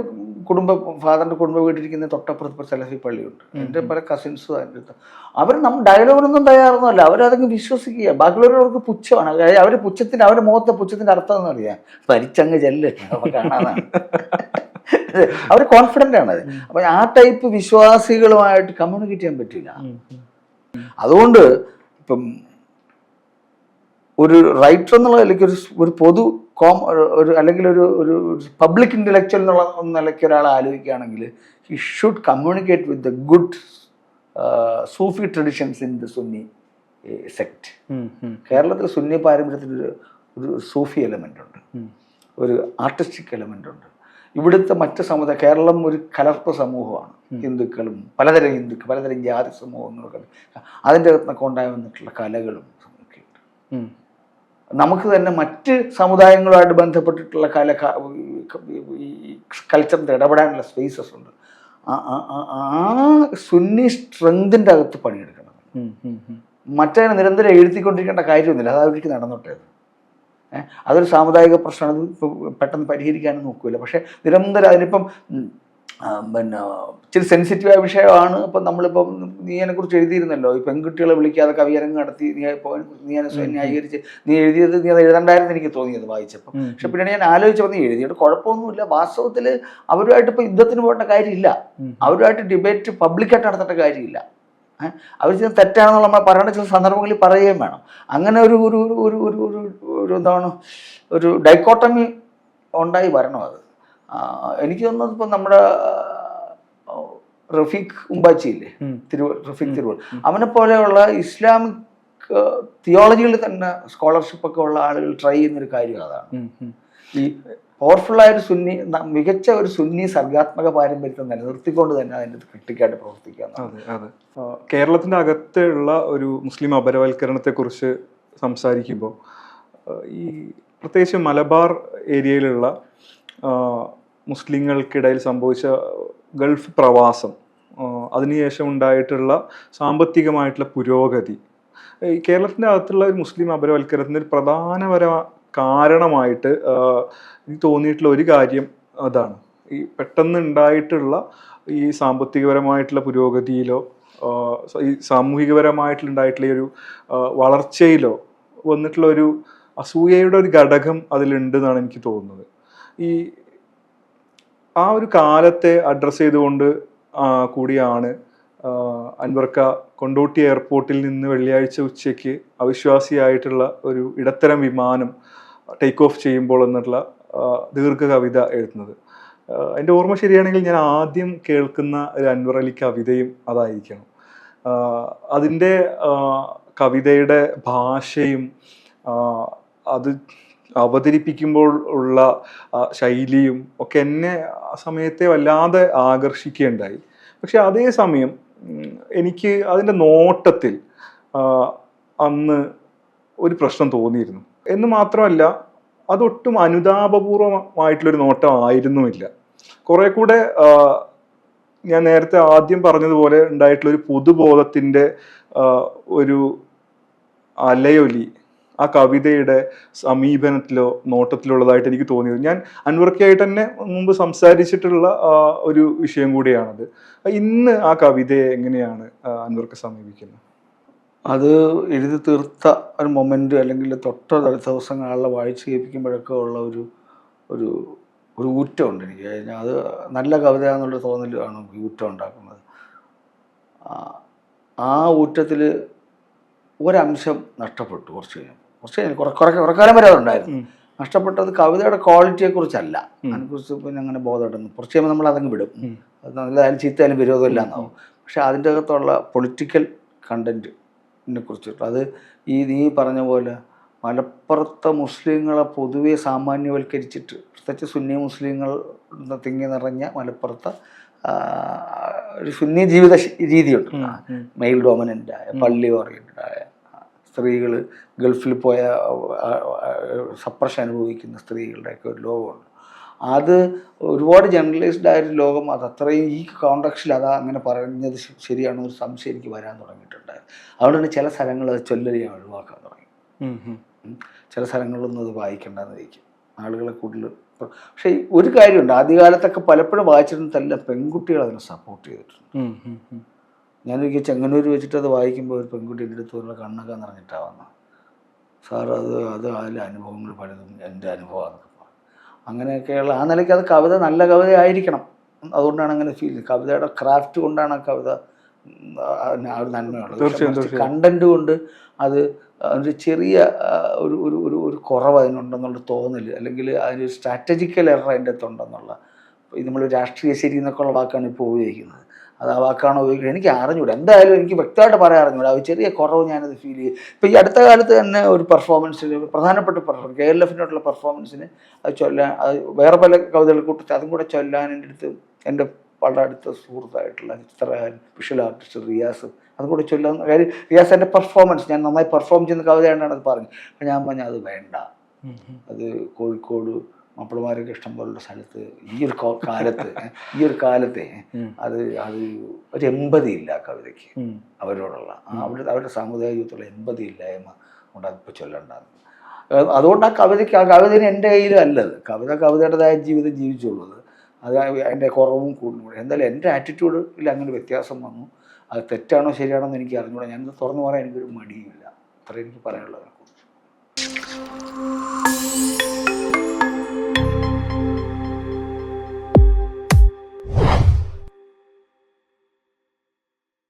Speaker 1: ഫാദറിൻ്റെ കുടുംബ വീട്ടിലിരിക്കുന്ന തൊട്ടപ്പുറത്ത് സലഫി പള്ളിയുണ്ട്. എൻ്റെ പല കസിൻസും അതിൻ്റെ അടുത്ത്, അവർ നമ്മൾ ഡയലോഗിനൊന്നും തയ്യാറൊന്നുമല്ല, അവരതൊക്കെ വിശ്വസിക്കുക. ബാക്കിയുള്ളവർക്ക് പുച്ഛമാണ്. അവർ അവരുടെ മുഖത്തെ പുച്ഛത്തിൻ്റെ അർത്ഥം എന്ന് അറിയാം, പരിച്ചങ്ങ് ചെല്ല് കാണാനാണ്. അവർ കോൺഫിഡൻ്റ് ആണ്. അപ്പം ആ ടൈപ്പ് വിശ്വാസികളുമായിട്ട് കമ്മ്യൂണിക്കേറ്റ് ചെയ്യാൻ പറ്റില്ല. അതുകൊണ്ട് ഇപ്പം ഒരു റൈറ്റർ എന്നുള്ള നിലയ്ക്ക് ഒരു പൊതു അല്ലെങ്കിൽ ഒരു പബ്ലിക് ഇൻ്റലക്ച്വൽ എന്നുള്ള നിലയ്ക്ക് ഒരാൾ ആലോചിക്കുകയാണെങ്കിൽ he should communicate with the good Sufi traditions in the Sunni sect. കേരളത്തിൽ സുന്നി പാരമ്പര്യത്തിൽ ഒരു സൂഫി എലമെൻ്റ് ഉണ്ട്, ഒരു ആർട്ടിസ്റ്റിക് എലമെൻ്റ് ഉണ്ട്. ഇവിടുത്തെ മറ്റ് സമുദായം, കേരളം ഒരു കലർപ്പ് സമൂഹമാണ്, ഹിന്ദുക്കളും പലതരം ജാതി സമൂഹങ്ങളൊക്കെ, അതിൻ്റെ അകത്തൊക്കെ ഉണ്ടായി വന്നിട്ടുള്ള കലകളും ഒക്കെ ഉണ്ട്. നമുക്ക് തന്നെ മറ്റ് സമുദായങ്ങളുമായിട്ട് ബന്ധപ്പെട്ടിട്ടുള്ള കൾച്ചറിൻ്റെ ഇടപെടാനുള്ള സ്പേസസ് ഉണ്ട്. ആ സുന്നി സ്ട്രെങ്തിൻ്റെ അകത്ത് പണിയെടുക്കണം. മറ്റേ നിരന്തരം എഴുതിക്കൊണ്ടിരിക്കേണ്ട കാര്യമൊന്നുമില്ല, അത് അവർക്ക് നടന്നോട്ടേ. അതൊരു സാമുദായിക പ്രശ്നമാണ്, അത് പെട്ടെന്ന് പരിഹരിക്കാനും നോക്കില്ല. പക്ഷേ നിരന്തരം അതിനിപ്പം പിന്നെ ഇച്ചിരി സെൻസിറ്റീവായ വിഷയമാണ്. ഇപ്പം നമ്മളിപ്പം നീ അതിനെക്കുറിച്ച് എഴുതിയിരുന്നല്ലോ, ഈ പെൺകുട്ടികളെ വിളിക്കാതെ കവിയരങ്ങ് നടത്തി നീ അതിനെ സ്വയം ന്യായീകരിച്ച് നീ എഴുതിയത്, നീ അത് എഴുതണ്ടായിരുന്നു എനിക്ക് തോന്നിയത് വായിച്ചപ്പം. പക്ഷെ പിന്നീട് ഞാൻ ആലോചിച്ചപ്പോൾ നീ എഴുതിയിട്ട് കുഴപ്പമൊന്നുമില്ല. വാസ്തവത്തിൽ അവരുമായിട്ട് ഇപ്പോൾ യുദ്ധത്തിന് പോകേണ്ട കാര്യമില്ല, അവരുമായിട്ട് ഡിബേറ്റ് പബ്ലിക്കായിട്ട് നടത്തേണ്ട കാര്യമില്ല. അവർ ചെയ്യുന്നത് തെറ്റാണെന്നുള്ള നമ്മൾ പറയേണ്ട ചില സന്ദർഭങ്ങളിൽ പറയുകയും വേണം. അങ്ങനെ ഒരു ഒരു ഒരു ഒരു ഒരു ഒരു എന്താണ് ഒരു ഡൈക്കോട്ടമി ഉണ്ടായി വരണം. അത് എനിക്ക് തോന്നുന്നത് ഇപ്പം നമ്മുടെ റഫീഖ് ഉമ്പാച്ചിയില്ലേ, റഫീഖ് തിരുവോൾ, അവനെ പോലെയുള്ള ഇസ്ലാമിക് തിയോളജികളിൽ തന്നെ സ്കോളർഷിപ്പൊക്കെ ഉള്ള ആളുകൾ ട്രൈ ചെയ്യുന്നൊരു കാര്യം അതാണ്. ഈ പവർഫുള്ളായ ഒരു സുന്നി, മികച്ച ഒരു സുന്നി സർഗാത്മക പാരമ്പര്യത്തെ നിലനിർത്തിക്കൊണ്ട് തന്നെ അതിൻ്റെ ക്രിട്ടിക്കായിട്ട് പ്രവർത്തിക്കുക.
Speaker 2: അതെ, കേരളത്തിൻ്റെ അകത്തുള്ള ഒരു മുസ്ലിം അപരവൽക്കരണത്തെക്കുറിച്ച് സംസാരിക്കുമ്പോൾ ഈ പ്രത്യേകിച്ച് മലബാർ ഏരിയയിലുള്ള മുസ്ലിങ്ങൾക്കിടയിൽ സംഭവിച്ച ഗൾഫ് പ്രവാസം, അതിനുശേഷം ഉണ്ടായിട്ടുള്ള സാമ്പത്തികമായിട്ടുള്ള പുരോഗതി, ഈ കേരളത്തിൻ്റെ അകത്തുള്ള ഒരു മുസ്ലിം അപരവൽക്കരണത്തിൻ്റെ ഒരു കാരണമായിട്ട് എനിക്ക് തോന്നിയിട്ടുള്ള ഒരു കാര്യം അതാണ്. ഈ പെട്ടെന്ന് ഉണ്ടായിട്ടുള്ള ഈ സാമ്പത്തികപരമായിട്ടുള്ള പുരോഗതിയിലോ ഈ സാമൂഹികപരമായിട്ടുണ്ടായിട്ടുള്ള ഒരു വളർച്ചയിലോ വന്നിട്ടുള്ള ഒരു അസൂയയുടെ ഒരു ഘടകം അതിലുണ്ട് എന്നാണ് എനിക്ക് തോന്നുന്നത്. ഈ ആ ഒരു കാലത്തെ അഡ്രസ്സ് ചെയ്തുകൊണ്ട് കൂടിയാണ് അൻവർക്ക കൊണ്ടോട്ടി എയർപോർട്ടിൽ നിന്ന് വെള്ളിയാഴ്ച ഉച്ചയ്ക്ക് അവിശ്വാസിയായിട്ടുള്ള ഒരു ഇടത്തരം വിമാനം ടേക്ക് ഓഫ് ചെയ്യുമ്പോൾ എന്നുള്ള ദീർഘ കവിത എഴുതുന്നത്. എൻ്റെ ഓർമ്മ ശരിയാണെങ്കിൽ ഞാൻ ആദ്യം കേൾക്കുന്ന ഒരു അൻവർ അലി കവിതയും അതായിരിക്കണം. അതിൻ്റെ കവിതയുടെ ഭാഷയും അത് അവതരിപ്പിക്കുമ്പോൾ ഉള്ള ശൈലിയും ഒക്കെ എന്നെ ആ സമയത്തെ വല്ലാതെ ആകർഷിക്കുകയുണ്ടായി. പക്ഷെ അതേസമയം എനിക്ക് അതിൻ്റെ നോട്ടത്തിൽ അന്ന് ഒരു പ്രശ്നം തോന്നിയിരുന്നു എന്ന് മാത്രമല്ല, അതൊട്ടും അനുതാപപൂർവമായിട്ടുള്ളൊരു നോട്ടം ആയിരുന്നുമില്ല. കുറെ കൂടെ ഞാൻ നേരത്തെ ആദ്യം പറഞ്ഞതുപോലെ ഉണ്ടായിട്ടുള്ളൊരു പൊതുബോധത്തിൻ്റെ ഒരു അലയൊലി ആ കവിതയുടെ സമീപനത്തിലോ നോട്ടത്തിലുള്ളതായിട്ട് എനിക്ക് തോന്നിയത്. ഞാൻ അൻവർക്കയായിട്ട് തന്നെ മുമ്പ് സംസാരിച്ചിട്ടുള്ള ഒരു വിഷയം കൂടിയാണത്. ഇന്ന് ആ കവിതയെ എങ്ങനെയാണ് അൻവർക്ക് സമീപിക്കുന്നത്?
Speaker 1: അത് എഴുതി തീർത്ത ഒരു മൊമെൻ്റ് അല്ലെങ്കിൽ തൊട്ട ദിവസങ്ങളിലെ വായിച്ച് കേൾപ്പിക്കുമ്പോഴൊക്കെ ഉള്ള ഒരു ഒരു ഒരു ഊറ്റമുണ്ട് എനിക്ക്. അത് നല്ല കവിത എന്നുള്ള തോന്നലാണ് ഈ ഊറ്റം ഉണ്ടാക്കുന്നത്. ആ ഊറ്റത്തിൽ ഒരംശം നഷ്ടപ്പെട്ടു. കുറച്ച് കുറെ കാലം വരെ അതുണ്ടായിരുന്നു. നഷ്ടപ്പെട്ടത് കവിതയുടെ ക്വാളിറ്റിയെക്കുറിച്ചല്ല, അതിനെക്കുറിച്ച് പിന്നെ അങ്ങനെ ബോധപ്പെടുന്നു. കുറച്ച് കഴിയുമ്പോൾ നമ്മൾ അതങ്ങ് വിടും. അത് നല്ലതായാലും ചീത്തയായാലും വിരോധമില്ല എന്നാവും. പക്ഷെ അതിൻ്റെ അകത്തുള്ള പൊളിറ്റിക്കൽ കണ്ടന്റിനെ കുറിച്ചിട്ട് അത് നീ പറഞ്ഞ പോലെ മലപ്പുറത്തെ മുസ്ലിങ്ങളെ പൊതുവെ സാമാന്യവൽക്കരിച്ചിട്ട്, പ്രത്യേകിച്ച് സുന്നി മുസ്ലിങ്ങൾ തിങ്ങി നിറഞ്ഞ മലപ്പുറത്തെ ഒരു സുന്നി ജീവിത രീതിയുണ്ട്. മെയിൽ ഡോമിനൻ്റായ, പള്ളി ഓറിയൻറ്റഡായ സ്ത്രീകൾ, ഗൾഫിൽ പോയ സപ്രഷൻ അനുഭവിക്കുന്ന സ്ത്രീകളുടെയൊക്കെ ഒരു ലോകമുണ്ട്. അത് ഒരുപാട് ജനറലൈസ്ഡ് ആയൊരു ലോകം. അത് അത്രയും ഈ കോണ്ടക്സ്റ്റിൽ അങ്ങനെ പറഞ്ഞത് ശരിയാണെന്ന് ഒരു സംശയം എനിക്ക് വരാൻ തുടങ്ങിയിട്ടുണ്ടായിരുന്നു. അതുകൊണ്ട് തന്നെ ചില സ്ഥലങ്ങൾ അത് ചൊല്ലി ഞാൻ ഒഴിവാക്കാൻ തുടങ്ങി. ചില സ്ഥലങ്ങളിലൊന്നും അത് വായിക്കേണ്ടെന്ന് വയ്ക്കും ആളുകളെ കൂടുതൽ. പക്ഷേ ഒരു കാര്യമുണ്ട്, ആദ്യകാലത്തൊക്കെ പലപ്പോഴും വായിച്ചിരുന്നതല്ല പെൺകുട്ടികൾ അതിനെ സപ്പോർട്ട് ചെയ്തിട്ടുണ്ട്. ഞാനൊരിക്കൽ ചെങ്ങന്നൂർ വെച്ചിട്ട് അത് വായിക്കുമ്പോൾ ഒരു പെൺകുട്ടി എൻ്റെ അടുത്ത് പറഞ്ഞ കണ്ണൊക്കെ നിറഞ്ഞിട്ടാണ് വന്നത്. സാർ അതിലെ അനുഭവങ്ങൾ പലതും എൻ്റെ അനുഭവമാണ്. അങ്ങനെയൊക്കെയുള്ള ആ നിലയ്ക്ക് അത് കവിത നല്ല കവിത ആയിരിക്കണം. അതുകൊണ്ടാണ് അങ്ങനെ ഫീൽ ചെയ്യുന്നത്. കവിതയുടെ ക്രാഫ്റ്റ് കൊണ്ടാണ് ആ കവിത ആ ഒരു നന്മയുള്ളത്. കണ്ടന്റ് കൊണ്ട് അത് ഒരു ചെറിയ ഒരു ഒരു ഒരു കുറവ് അതിനുണ്ടെന്നുള്ള തോന്നൽ, അല്ലെങ്കിൽ അതിനൊരു സ്ട്രാറ്റജിക്കൽ എറർ അതിൻ്റെ അകത്തുണ്ടെന്നുള്ള, നമ്മൾ രാഷ്ട്രീയ ശരി എന്നൊക്കെ ഉള്ള വാക്കാണ് ഇപ്പോൾ ഉപയോഗിക്കുന്നത്. അത് ആ വാക്കാണോ ഉപയോഗിക്കുന്നത് എനിക്ക് അറിഞ്ഞൂടാ. എന്തായാലും എനിക്ക് വ്യക്തമായിട്ട് പറയാൻ അറിഞ്ഞൂടാ. ആ ചെറിയ കുറവ് ഞാനത് ഫീൽ ചെയ്യും. ഇപ്പോൾ ഈ അടുത്ത കാലത്ത് തന്നെ ഒരു പെർഫോമൻസിന്, പ്രധാനപ്പെട്ട പെർഫോമൻസ് KLF-നോട്ടുള്ള പെർഫോമൻസിന് അത് ചൊല്ലാൻ, അത് വേറെ പല കവിതകൾ കൂട്ടിച്ച് അതും കൂടെ ചൊല്ലാൻ എൻ്റെ അടുത്ത് എൻ്റെ വളരെ അടുത്ത സുഹൃത്തായിട്ടുള്ള ചിത്രകാരൻ, വിഷ്വൽ ആർട്ടിസ്റ്റ് റിയാസ് അതും കൂടെ ചൊല്ലാൻ കാര്യം. റിയാസ് എൻ്റെ പെർഫോമൻസ് ഞാൻ നന്നായി പെർഫോം ചെയ്യുന്ന കവിതയായിട്ടാണ് അത് പറഞ്ഞു. അപ്പം ഞാൻ പറഞ്ഞു അത് വേണ്ട, അത് കോഴിക്കോട് മാപ്പിളമാരൊക്കെ ഇഷ്ടം പോലുള്ള സ്ഥലത്ത് ഈ ഒരു കാലത്തെ അത് ഒരു എമ്പതി ഇല്ല കവിതയ്ക്ക് അവരോടുള്ള അവരുടെ സാമുദായികത്തുള്ള എമ്പതി ഇല്ലായ്മ കൊണ്ട് അതിപ്പോൾ ചൊല്ലണ്ടാകും. അതുകൊണ്ട് ആ കവിതയ്ക്ക്, ആ കവിതന് എൻ്റെ കയ്യിലും അല്ലത്. കവിതയുടേതായ ജീവിതം ജീവിച്ചുള്ളത്. അത് അതിൻ്റെ കുറവും കൂടും. എന്തായാലും എൻ്റെ ആറ്റിറ്റ്യൂഡിൽ അങ്ങനെ വ്യത്യാസം വന്നു. അത് തെറ്റാണോ ശരിയാണോ എന്ന് എനിക്ക് അറിഞ്ഞൂടാ. ഞാനത് തുറന്നു പറയാൻ എനിക്കൊരു മടിയുമില്ല. അത്രേ എനിക്ക് പറയാനുള്ളത്.